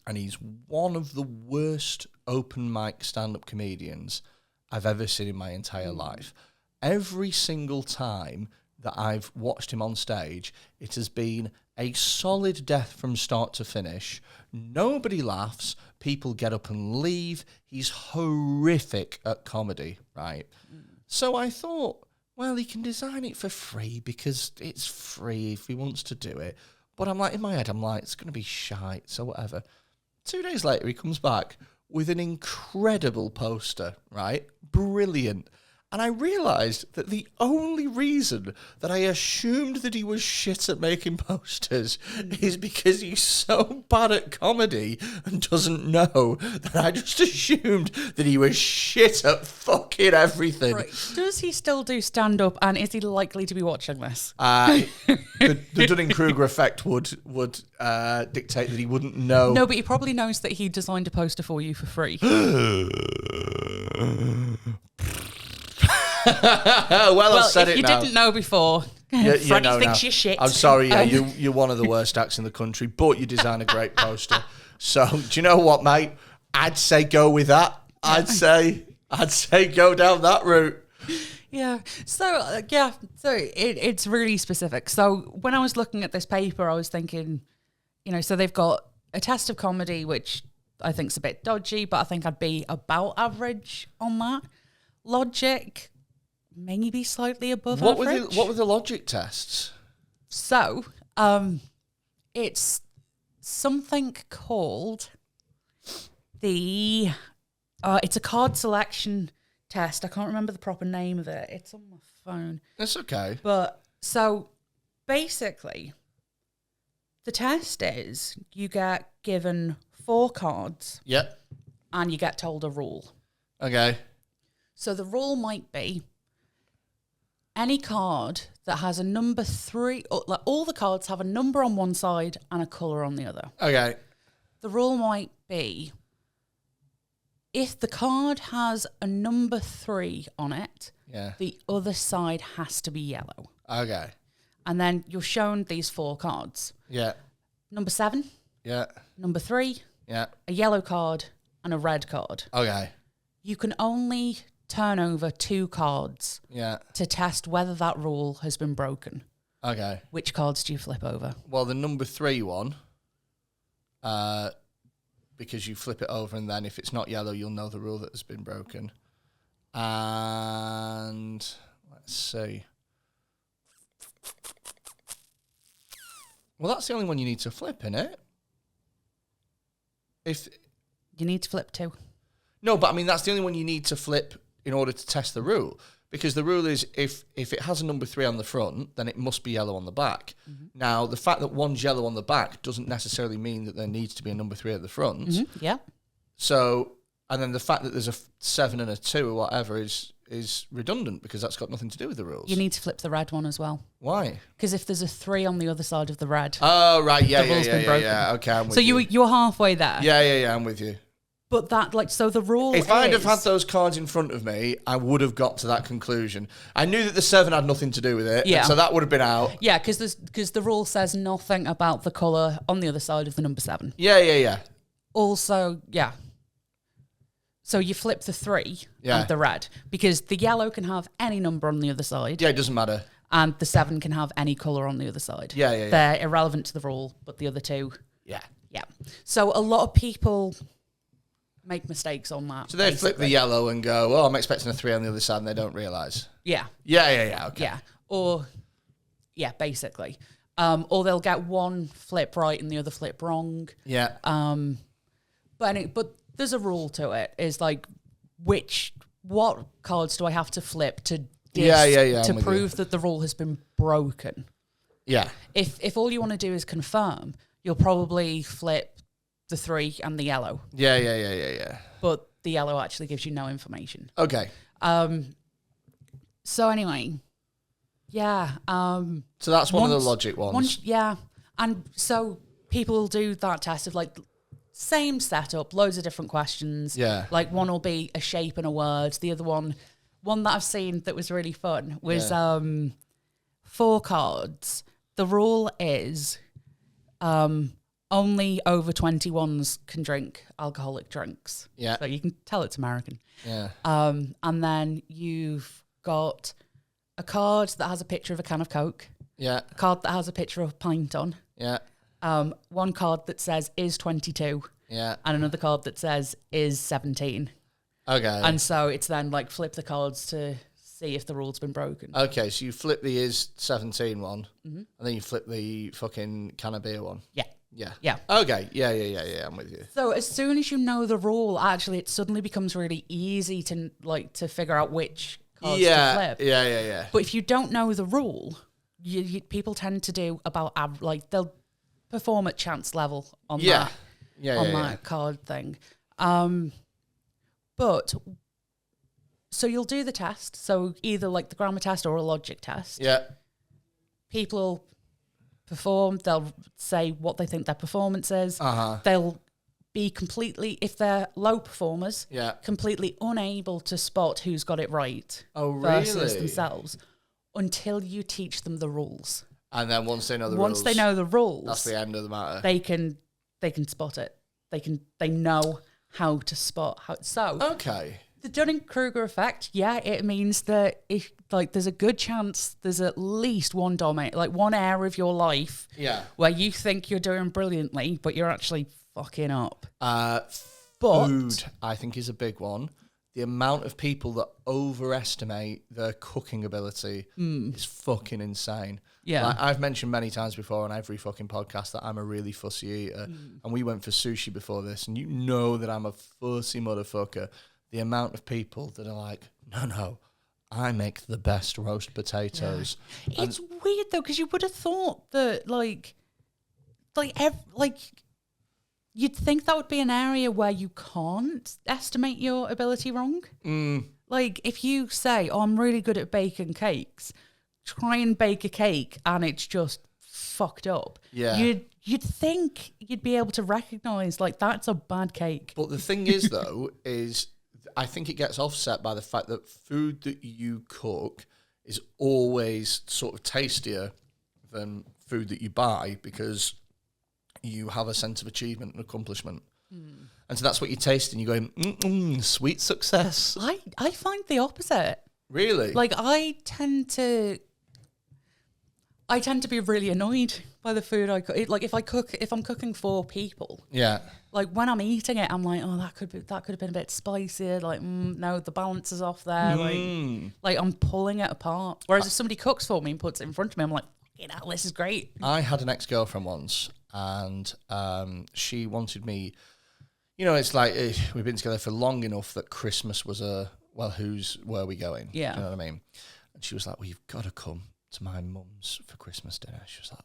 and he's one of the worst open mic stand-up comedians I've ever seen in my entire life. Every single time that I've watched him on stage, it has been a solid death from start to finish. Nobody laughs. People get up and leave. He's horrific at comedy, right? So I thought, well, he can design it for free because it's free if he wants to do it. But I'm like, in my head, it's going to be shite, so whatever. 2 days later, he comes back with an incredible poster, right? Brilliant. And I realised that the only reason that I assumed that he was shit at making posters is because he's so bad at comedy and doesn't know that I just assumed that he was shit at fucking everything. Right. Does he still do stand-up and is he likely to be watching this? The Dunning-Kruger Effect would dictate that he wouldn't know. No, but he probably knows that he designed a poster for you for free. Well, I've said if it you now. didn't know before, Freddie thinks you're shit. I'm sorry, you're one of the worst acts in the country, but you design a great poster. So, do you know what, mate? I'd say go with that. I'd say go down that route. Yeah. So, it's really specific. So, when I was looking at this paper, I was thinking, so they've got a test of comedy, which I think's a bit dodgy, but I think I'd be about average on that. Logic, maybe slightly above average. What were the logic tests? So, it's something called it's a card selection test. I can't remember the proper name of it. It's on my phone. That's okay. But, so, basically, the test is you get given 4 cards. Yep. And you get told a rule. Okay. So the rule might be any card that has a number 3, or like all the cards have a number on one side and a colour on the other. Okay. The rule might be if the card has a number 3 on it, the other side has to be yellow. Okay. And then you're shown these 4 cards. Yeah. Number 7. Yeah. Number 3. Yeah. A yellow card and a red card. Okay. You can only turn over 2 cards to test whether that rule has been broken. Okay. Which cards do you flip over? Well, the number 3 one, because you flip it over and then if it's not yellow, you'll know the rule that has been broken. And let's see. Well, that's the only one you need to flip, innit? If you need to flip 2. No, but I mean, that's the only one you need to flip in order to test the rule. Because the rule is if it has a number 3 on the front, then it must be yellow on the back. Mm-hmm. Now, the fact that one's yellow on the back doesn't necessarily mean that there needs to be a number 3 at the front. Mm-hmm. Yeah. So, and then the fact that there's a 7 and a 2 or whatever is is redundant because that's got nothing to do with the rules. You need to flip the red one as well. Why? Because if there's a 3 on the other side of the red, Oh, right. Yeah, the yeah, rule's yeah, been yeah, broken. yeah. Okay, I'm with so you. you're halfway there. Yeah, I'm with you. But that, like, so the rule If I'd have had those cards in front of me, I would have got to that conclusion. I knew that the 7 had nothing to do with it, Yeah. so that would have been out. Yeah, because the rule says nothing about the colour on the other side of the number 7. Yeah. Also, yeah. So you flip the 3 Yeah. and the red, because the yellow can have any number on the other side. Yeah, it doesn't matter. And the 7 can have any colour on the other side. Yeah. They're irrelevant to the rule, but the other 2... Yeah. Yeah. So a lot of people make mistakes on that. So they flip the yellow and go, oh, I'm expecting a 3 on the other side, and they don't realise. Yeah. Yeah, okay. Yeah. Or, yeah, basically. Or they'll get one flip right and the other flip wrong. Yeah. But there's a rule to it. Is like, what cards do I have to flip to to prove that the rule has been broken? Yeah. If all you want to do is confirm, you'll probably flip the 3 and the yellow. Yeah. But the yellow actually gives you no information. Okay. So anyway, yeah. So that's one of the logic ones. Yeah. And so people will do that test of like same setup, loads of different questions. Yeah. Like one will be a shape and a word. The other one that I've seen that was really fun was 4 cards. The rule is only over 21s can drink alcoholic drinks. Yeah. So you can tell it's American. Yeah. And then you've got a card that has a picture of a can of Coke. Yeah. A card that has a picture of a pint on. Yeah. One card that says is 22. Yeah. And another card that says is 17. Okay. And so it's then like flip the cards to see if the rule's been broken. Okay, so you flip the is 17 one, and then you flip the fucking can of beer one. Yeah. Yeah. Okay. Yeah. I'm with you. So as soon as you know the rule, actually, it suddenly becomes really easy to figure out which cards to flip. Yeah. But if you don't know the rule, people tend to do about they'll perform at chance level on that card thing. But so you'll do the test. So either like the grammar test or a logic test. Yeah. People perform. They'll say what they think their performance is. Uh-huh. They'll be completely, if they're low performers, completely unable to spot who's got it right. Oh, really? Versus themselves, until you teach them the rules. And then once they know the rules, that's the end of the matter. They can spot it. They know how to spot how. So okay. The Dunning-Kruger effect, it means that if there's a good chance there's at least one one area of your life where you think you're doing brilliantly, but you're actually fucking up. Food, I think, is a big one. The amount of people that overestimate their cooking ability is fucking insane. Yeah. Like, I've mentioned many times before on every fucking podcast that I'm a really fussy eater. And we went for sushi before this, and you know that I'm a fussy motherfucker. The amount of people that are like, no, I make the best roast potatoes. Yeah. It's weird though, because you would have thought that you'd think that would be an area where you can't estimate your ability wrong. Like if you say, "Oh, I'm really good at baking cakes," try and bake a cake and it's just fucked up. Yeah, you'd think you'd be able to recognise that's a bad cake. But the thing is, though, is I think it gets offset by the fact that food that you cook is always sort of tastier than food that you buy because you have a sense of achievement and accomplishment. And so that's what you're tasting. You're going, sweet success. I find the opposite. Really? I tend to be really annoyed by the food I cook. If I'm cooking for people. Yeah. When I'm eating it, I'm like, oh, that could have been a bit spicier. No, the balance is off there. I'm pulling it apart. Whereas if somebody cooks for me and puts it in front of me, I'm like, this is great. I had an ex-girlfriend once, and she wanted me. It's like we've been together for long enough that Christmas was where are we going? Yeah. You know what I mean? And she was like, well, you've got to come to my mum's for Christmas dinner. She was like,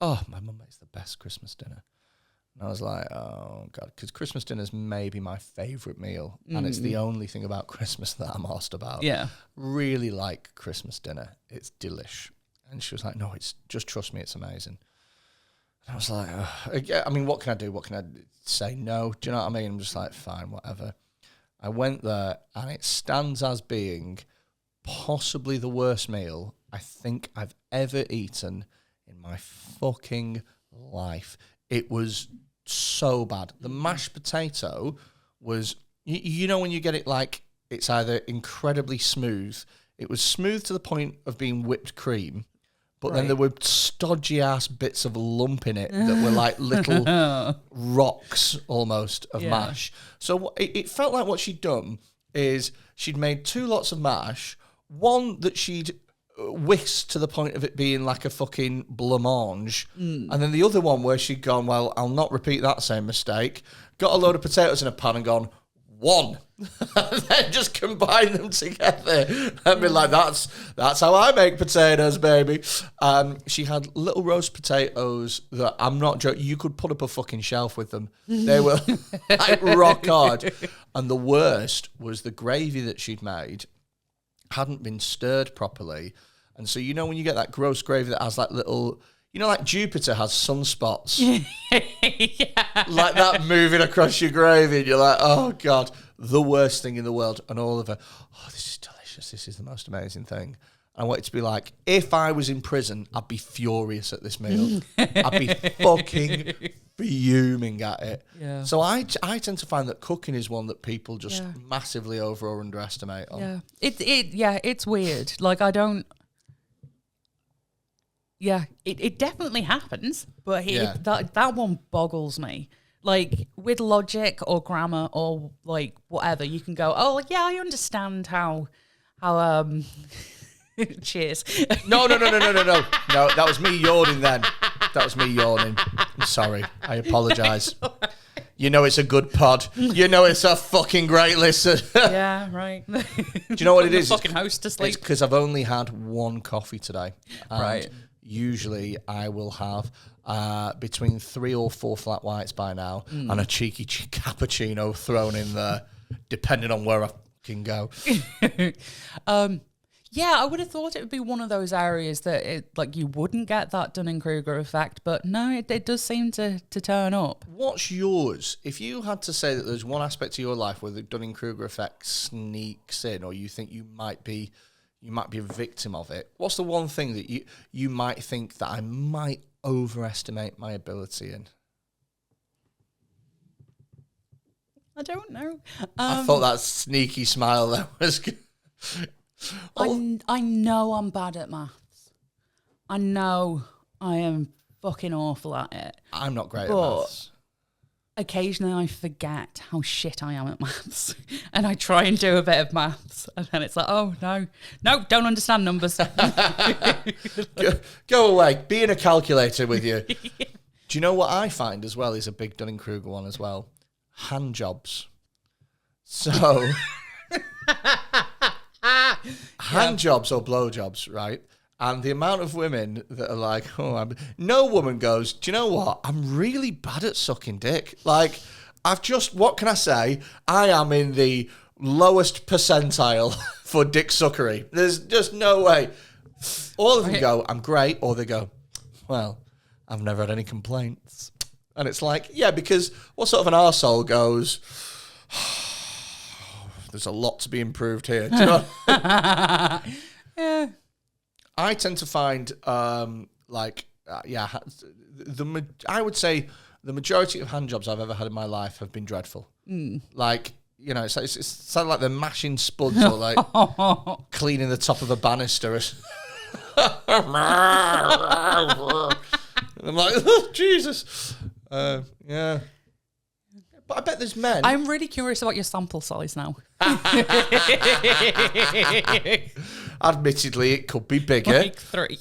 oh, my mum makes the best Christmas dinner. And I was like, oh, God, because Christmas dinner's maybe my favourite meal. And it's the only thing about Christmas that I'm asked about. Yeah. Really like Christmas dinner. It's delish. And she was like, no, it's just trust me, it's amazing. And I was like, I mean, what can I do? What can I say? No. Do you know what I mean? I'm just like, fine, whatever. I went there, and it stands as being possibly the worst meal I think I've ever eaten in my fucking life. It was so bad. The mashed potato was, you know when you get it like, it's either incredibly smooth. It was smooth to the point of being whipped cream, but then there were stodgy ass bits of lump in it that were like little rocks almost of mash. So it felt like what she'd done is she'd made 2 lots of mash, one that she'd whisked to the point of it being like a fucking blancmange, and then the other one where she'd gone, well, I'll not repeat that same mistake, got a load of potatoes in a pan and gone, 1, and then just combine them together and be like, that's how I make potatoes, baby. She had little roast potatoes that, I'm not joking, you could put up a fucking shelf with them. They were like rock hard. And the worst was the gravy that she'd made hadn't been stirred properly. And so, you know, when you get that gross gravy that has like little, you know, like Jupiter has sunspots, like that moving across your gravy, and you're like, oh God, the worst thing in the world. And all of her, oh, this is delicious. This is the most amazing thing. I want it to be like, if I was in prison, I'd be furious at this meal. I'd be fucking fuming at it. Yeah. So I tend to find that cooking is one that people just massively over or underestimate on. Yeah. It's weird. Like, I don't. Yeah, it definitely happens, but that one boggles me. Like, with logic or grammar or like whatever, you can go, oh yeah, I understand how cheers. No, that was me yawning then. That was me yawning. I'm sorry. I apologise. You know it's a good pod. You know it's a fucking great listen. Yeah, right. Do you know what it is? Fucking host to sleep. It's because I've only had 1 coffee today. Right. Usually I will have between 3 or 4 flat whites by now and a cheeky cappuccino thrown in there, depending on where I can go. Yeah, I would have thought it would be one of those areas that like you wouldn't get that Dunning-Kruger effect, but no, it does seem to turn up. What's yours? If you had to say that there's one aspect of your life where the Dunning-Kruger effect sneaks in, or you think you might be a victim of it, what's the one thing that you might think that I might overestimate my ability in? I don't know. I thought that sneaky smile there was good. I know I'm bad at maths. I know I am fucking awful at it. I'm not great at maths. Occasionally I forget how shit I am at maths. And I try and do a bit of maths. And then it's like, oh, no, don't understand numbers. Go away. Be in a calculator with you. Yeah. Do you know what I find as well is a big Dunning-Kruger one as well? Hand jobs. So... hand jobs or blow jobs, right? And the amount of women that are like, no woman goes, do you know what? I'm really bad at sucking dick. Like, what can I say? I am in the lowest percentile for dick suckery. There's just no way. All of them go, I'm great, or they go, well, I've never had any complaints. And it's like, yeah, because what sort of an arsehole goes... There's a lot to be improved here. Do you know? Yeah. I tend to find, I would say the majority of hand jobs I've ever had in my life have been dreadful. Like, you know, it's sounded like they're mashing spuds or like cleaning the top of a banister. I'm like, oh, Jesus. Yeah. But I bet there's men. I'm really curious about your sample size now. Admittedly, it could be bigger. Like 3.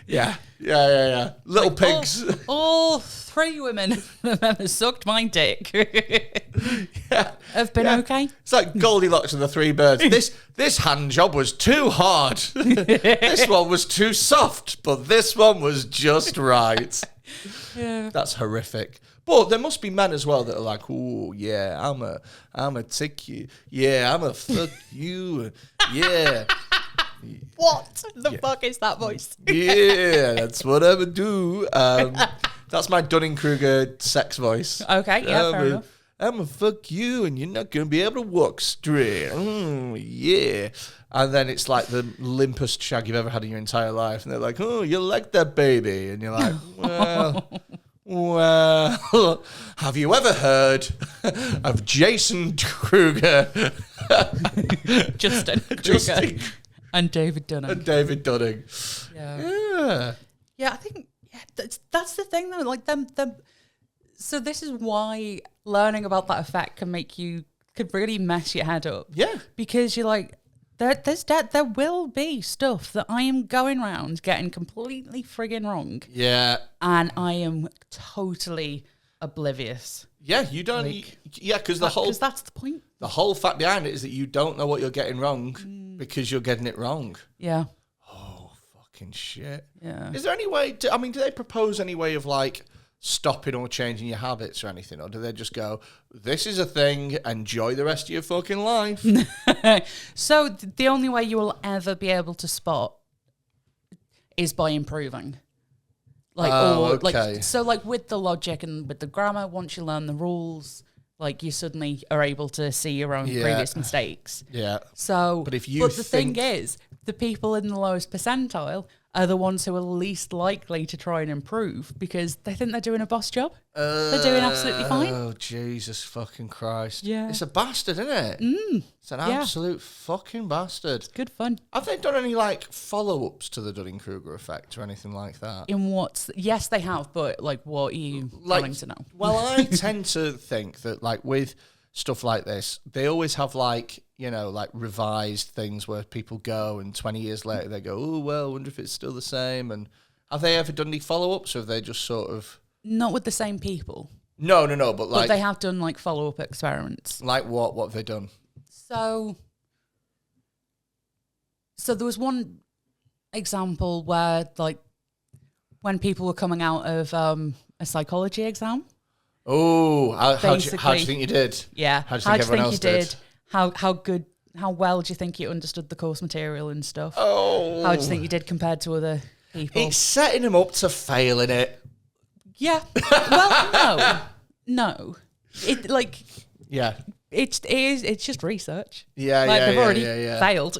Yeah. Yeah. Little pigs. All 3 women that ever sucked my dick have been okay. It's like Goldilocks and the 3 birds. This hand job was too hard. This one was too soft, but this one was just right. Yeah. That's horrific. But there must be men as well that are like, oh yeah, I'm a tick you. Yeah, I'm a fuck you. Yeah. What the fuck is that voice? Yeah, that's what I would do. That's my Dunning-Kruger sex voice. Okay, yeah, fair enough. I'm a fuck you, and you're not going to be able to walk straight. Yeah. And then it's like the limpest shag you've ever had in your entire life. And they're like, oh, you like that baby? And you're like, well, have you ever heard of Jason Kruger? Justin Kruger. And David Dunning. Yeah. Yeah, I think that's the thing though. Like them. So this is why learning about that effect could really mess your head up. Yeah. Because you're like, there will be stuff that I am going around getting completely friggin' wrong. Yeah. And I am totally oblivious. Yeah, you don't. Because that's the point. The whole fact behind it is that you don't know what you're getting wrong because you're getting it wrong. Yeah. Oh, fucking shit. Yeah. Is there any way do they propose any way of like stopping or changing your habits or anything? Or do they just go, this is a thing, enjoy the rest of your fucking life? So the only way you will ever be able to spot is by improving. So with the logic and with the grammar, once you learn the rules, like you suddenly are able to see your own previous mistakes. Yeah. So, but the thing is, the people in the lowest percentile are the ones who are least likely to try and improve because they think they're doing a boss job. They're doing absolutely fine. Oh, Jesus fucking Christ. Yeah. It's a bastard, isn't it? It's an absolute fucking bastard. It's good fun. Have they done any, like, follow-ups to the Dunning-Kruger effect or anything like that? Yes, they have, but, like, what are you wanting to know? Well, I tend to think that, like, with stuff like this, they always have, like, you know, like revised things where people go and 20 years later they go, oh, well, I wonder if it's still the same. And have they ever done any follow-ups or have they just sort of... Not with the same people. No, but like... But they have done like follow-up experiments. Like what? What have they done? So there was one example where like when people were coming out of a psychology exam. Oh, how do you think you did? Yeah. How do you think everyone else did? How well do you think you understood the course material and stuff? Oh. How do you think you did compared to other people? It's setting them up to fail in it. Yeah. Well, no. It like yeah. It's just research. Yeah, like, they've already yeah. failed.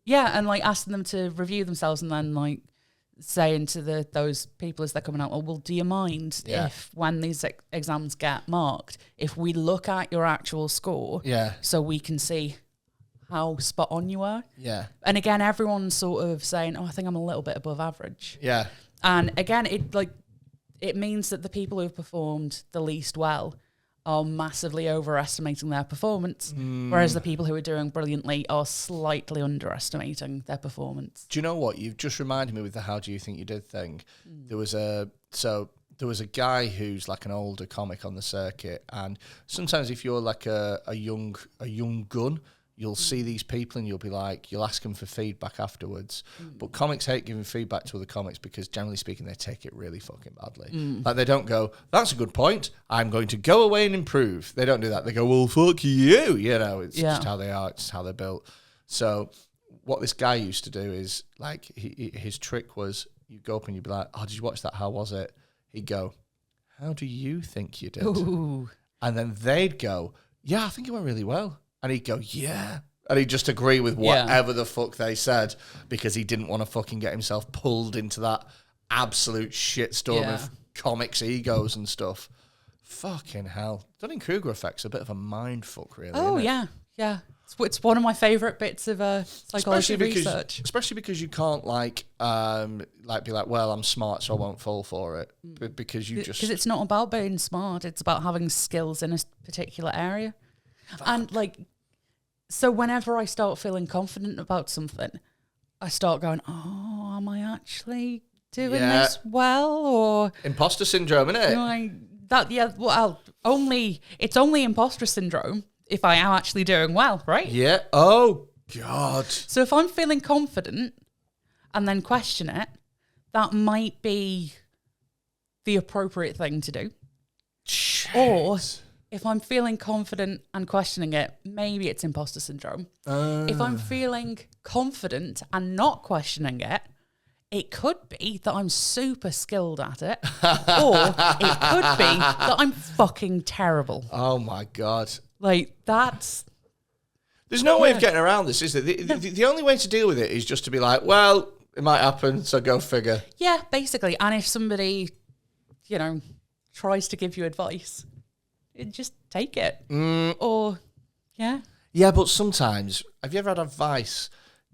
Yeah, and like asking them to review themselves and then like saying to those people as they're coming out, well, do you mind if when these exams get marked, if we look at your actual score, so we can see how spot on you are? Yeah. And again, everyone's sort of saying, oh, I think I'm a little bit above average. Yeah. And again, it means that the people who've performed the least well are massively overestimating their performance, whereas the people who are doing brilliantly are slightly underestimating their performance. Do you know what? You've just reminded me with the how do you think you did thing. There was a guy who's like an older comic on the circuit, and sometimes if you're like a young gun, you'll see these people and you'll ask them for feedback afterwards. But comics hate giving feedback to other comics because generally speaking, they take it really fucking badly. Like they don't go, that's a good point, I'm going to go away and improve. They don't do that. They go, well, fuck you. You know, it's just how they are. It's just how they're built. So what this guy used to do is like, his trick was you go up and you'd be like, oh, did you watch that? How was it? He'd go, how do you think you did? Ooh. And then they'd go, yeah, I think it went really well. And he'd go, yeah. And he'd just agree with whatever the fuck they said because he didn't want to fucking get himself pulled into that absolute shitstorm of comics egos and stuff. Fucking hell. Dunning-Kruger Effect's a bit of a mind fuck, really. Oh, isn't it? yeah. It's one of my favourite bits of psychology research. Especially because you can't be like, well, I'm smart, so I won't fall for it. Because it's not about being smart. It's about having skills in a particular area. And like, so whenever I start feeling confident about something, I start going, oh, am I actually doing this well? Or imposter syndrome, isn't it? It's only imposter syndrome if I am actually doing well, right? Yeah. Oh, God. So if I'm feeling confident and then question it, that might be the appropriate thing to do. Shit. Or if I'm feeling confident and questioning it, maybe it's imposter syndrome. If I'm feeling confident and not questioning it, it could be that I'm super skilled at it, or it could be that I'm fucking terrible. Oh, my God. Like, that's... There's no way of getting around this, is there? The only way to deal with it is just to be like, well, it might happen, so go figure. Yeah, basically. And if somebody, tries to give you advice, just take it. Or, yeah. Yeah, but sometimes, have you ever had advice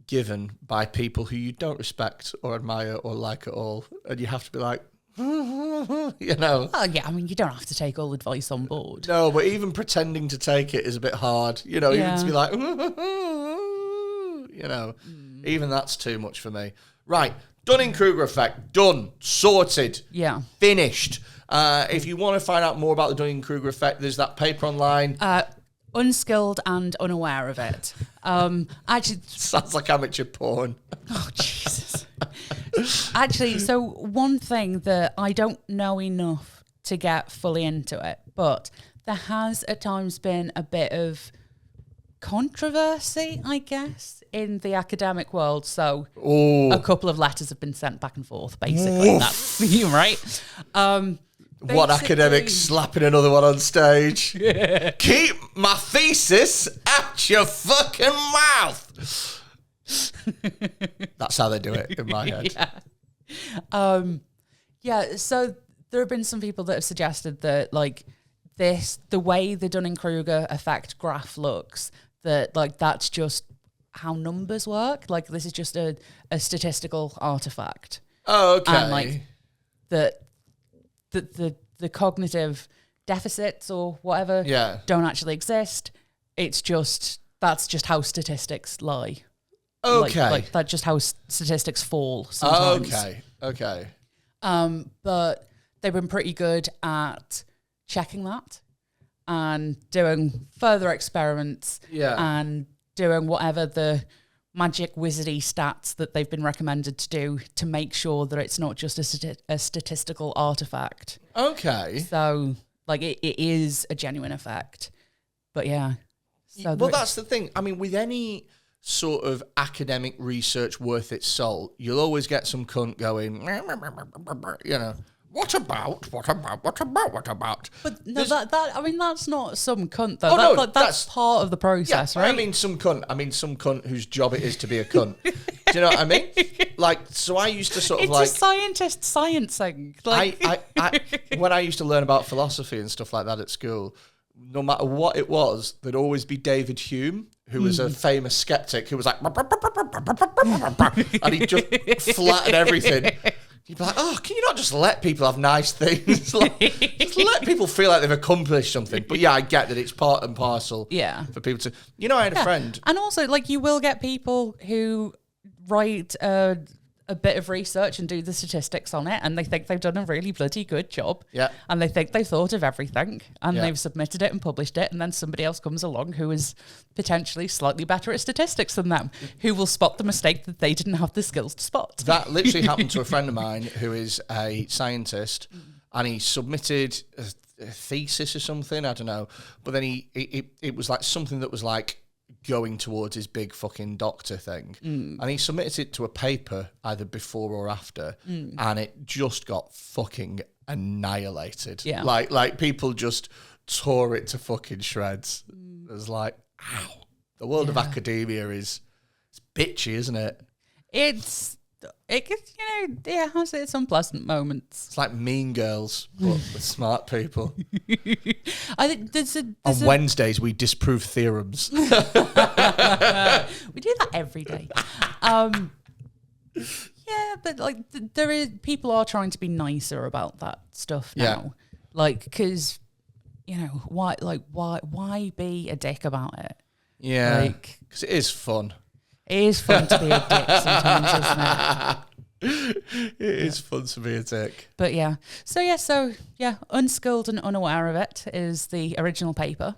given by people who you don't respect or admire or like at all, and you have to be like, Oh, yeah, I mean, you don't have to take all advice on board. No, but even pretending to take it is a bit hard. Even to be like, even that's too much for me. Right, Dunning-Kruger Effect, done, sorted, finished. If you want to find out more about the Dunning-Kruger Effect, there's that paper online. Unskilled and unaware of it. Actually, sounds like amateur porn. Oh, Jesus. Actually, so one thing that I don't know enough to get fully into it, but there has at times been a bit of controversy, I guess, in the academic world. So a couple of letters have been sent back and forth, basically. That's right. One academic slapping another one on stage. Yeah. Keep my thesis out your fucking mouth. That's how they do it in my head. So there have been some people that have suggested that, like, the way the Dunning-Kruger Effect graph looks, that, like, that's just how numbers work. Like, this is just a statistical artifact. Oh, okay. And, like, the cognitive deficits or whatever don't actually exist. It's just, that's just how statistics lie. Okay. Like that's just how statistics fall sometimes. Okay. But they've been pretty good at checking that and doing further experiments and doing whatever the magic wizardy stats that they've been recommended to do to make sure that it's not just a statistical artifact. Okay. So, like, it is a genuine effect. But yeah. So well, that's the thing. I mean, with any sort of academic research worth its salt, you'll always get some cunt going, what about? But no, that's not some cunt, though. Oh, that's part of the process, right? I mean some cunt whose job it is to be a cunt. Do you know what I mean? Like, so I used to sort of it's a scientist sciencing. Like, I when I used to learn about philosophy and stuff like that at school, no matter what it was, there'd always be David Hume, who was a famous skeptic, who was like, and he just flattened everything. You'd be like, oh, can you not just let people have nice things? Just let people feel like they've accomplished something. But yeah, I get that it's part and parcel for people to... I had a friend... And also, like, you will get people who write a bit of research and do the statistics on it, and they think they've done a really bloody good job. Yeah. And they think they've thought of everything, and they've submitted it and published it, and then somebody else comes along who is potentially slightly better at statistics than them, who will spot the mistake that they didn't have the skills to spot. That literally happened to a friend of mine who is a scientist, and he submitted a thesis or something, I don't know, but then it was like something that was like going towards his big fucking doctor thing, and he submitted it to a paper either before or after, and it just got fucking annihilated. Like people just tore it to fucking shreds. It was like, ow. The world of academia it's bitchy, isn't it? It has its unpleasant moments. It's like Mean Girls, but with smart people. I think there's on Wednesdays we disprove theorems. We do that every day. But like people are trying to be nicer about that stuff now. Like, because why be a dick about it? Yeah, because it is fun. It is fun to be a dick sometimes, isn't it? It is fun to be a tick. But yeah. So Unskilled and Unaware of It is the original paper.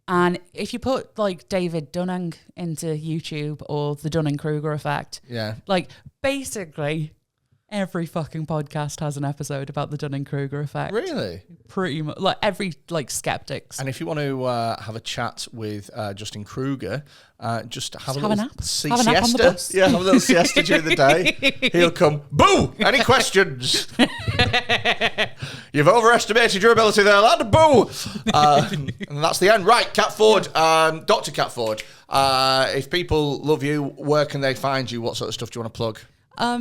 And if you put like David Dunning into YouTube or the Dunning-Kruger Effect, like basically every fucking podcast has an episode about the Dunning-Kruger Effect. Really? Pretty much. Like every skeptics. And if you want to have a chat with Justin Kruger, just have a nap. Siesta. Have a nap on the bus. Yeah, have a little siesta during the day. He'll come, boo! Any questions? You've overestimated your ability there, lad. Boo! And that's the end. Right, Cat Ford, Dr. Cat Ford. If people love you, where can they find you? What sort of stuff do you want to plug?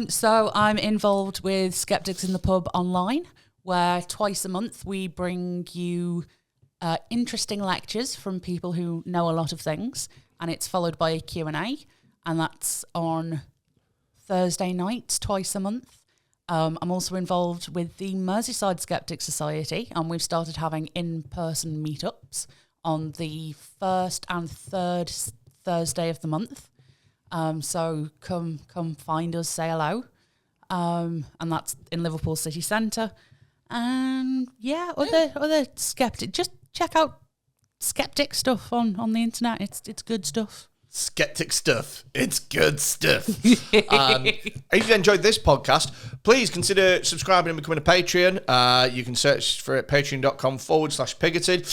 So I'm involved with Skeptics in the Pub online, where twice a month we bring you interesting lectures from people who know a lot of things, and it's followed by a Q&A, and that's on Thursday nights twice a month. I'm also involved with the Merseyside Skeptic Society, and we've started having in-person meetups on the first and third Thursday of the month. So come find us, say hello. And that's in Liverpool City Centre. And other skeptic. Just check out skeptic stuff on the internet. It's good stuff. Skeptic stuff. It's good stuff. If you enjoyed this podcast, please consider subscribing and becoming a Patreon. You can search for it, patreon.com/pigoted.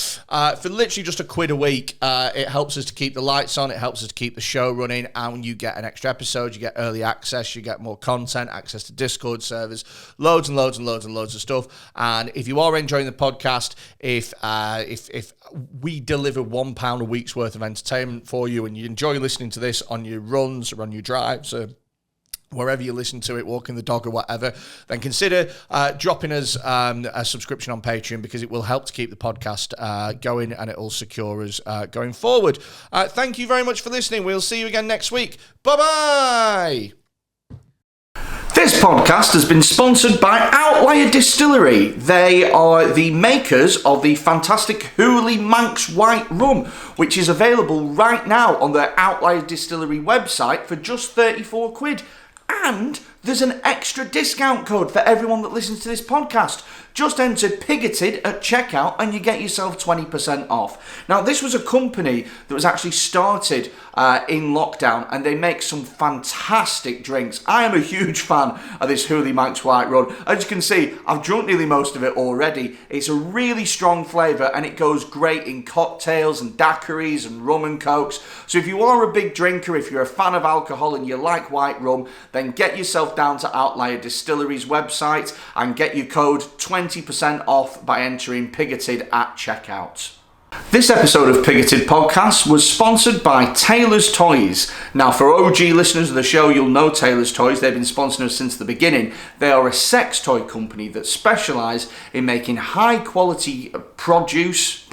For literally just £1 a week, it helps us to keep the lights on, it helps us to keep the show running, and you get an extra episode, you get early access, you get more content, access to Discord servers, loads and loads and loads and loads of stuff. And if you are enjoying the podcast, if we deliver £1 a week's worth of entertainment for you, and you enjoy listening to this on your runs or on your drives or wherever you listen to it, walking the dog or whatever, then consider dropping us a subscription on Patreon, because it will help to keep the podcast going, and it will secure us going forward. Thank you very much for listening. We'll see you again next week. Bye-bye! This podcast has been sponsored by Outlier Distillery. They are the makers of the fantastic Hooley Manx White Rum, which is available right now on their Outlier Distillery website for just £34. And there's an extra discount code for everyone that listens to this podcast. Just enter Pigoted at checkout and you get yourself 20% off. Now, this was a company that was actually started in lockdown, and they make some fantastic drinks. I am a huge fan of this Hooley Manx White Rum. As you can see, I've drunk nearly most of it already. It's a really strong flavour, and it goes great in cocktails and daiquiris and rum and cokes. So if you are a big drinker, if you're a fan of alcohol and you like white rum, then get yourself down to Outlier Distillery's website and get your code 20% off by entering Pigoted at checkout. This episode of Pigoted Podcast was sponsored by Taylor's Toys. Now, for OG listeners of the show, you'll know Taylor's Toys. They've been sponsoring us since the beginning. They are a sex toy company that specialise in making high quality produce,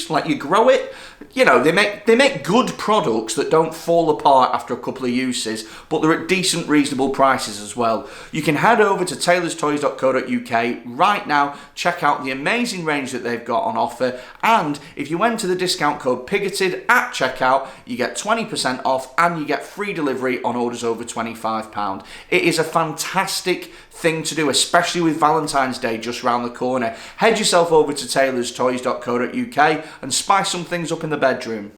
like you grow it. You know, they make good products that don't fall apart after a couple of uses, but they're at decent, reasonable prices as well. You can head over to taylorstoys.co.uk right now, check out the amazing range that they've got on offer, and if you enter the discount code PIGOTED at checkout, you get 20% off and you get free delivery on orders over £25. It is a fantastic thing to do, especially with Valentine's Day just round the corner. Head yourself over to taylorstoys.co.uk and spice some things up in the bedroom.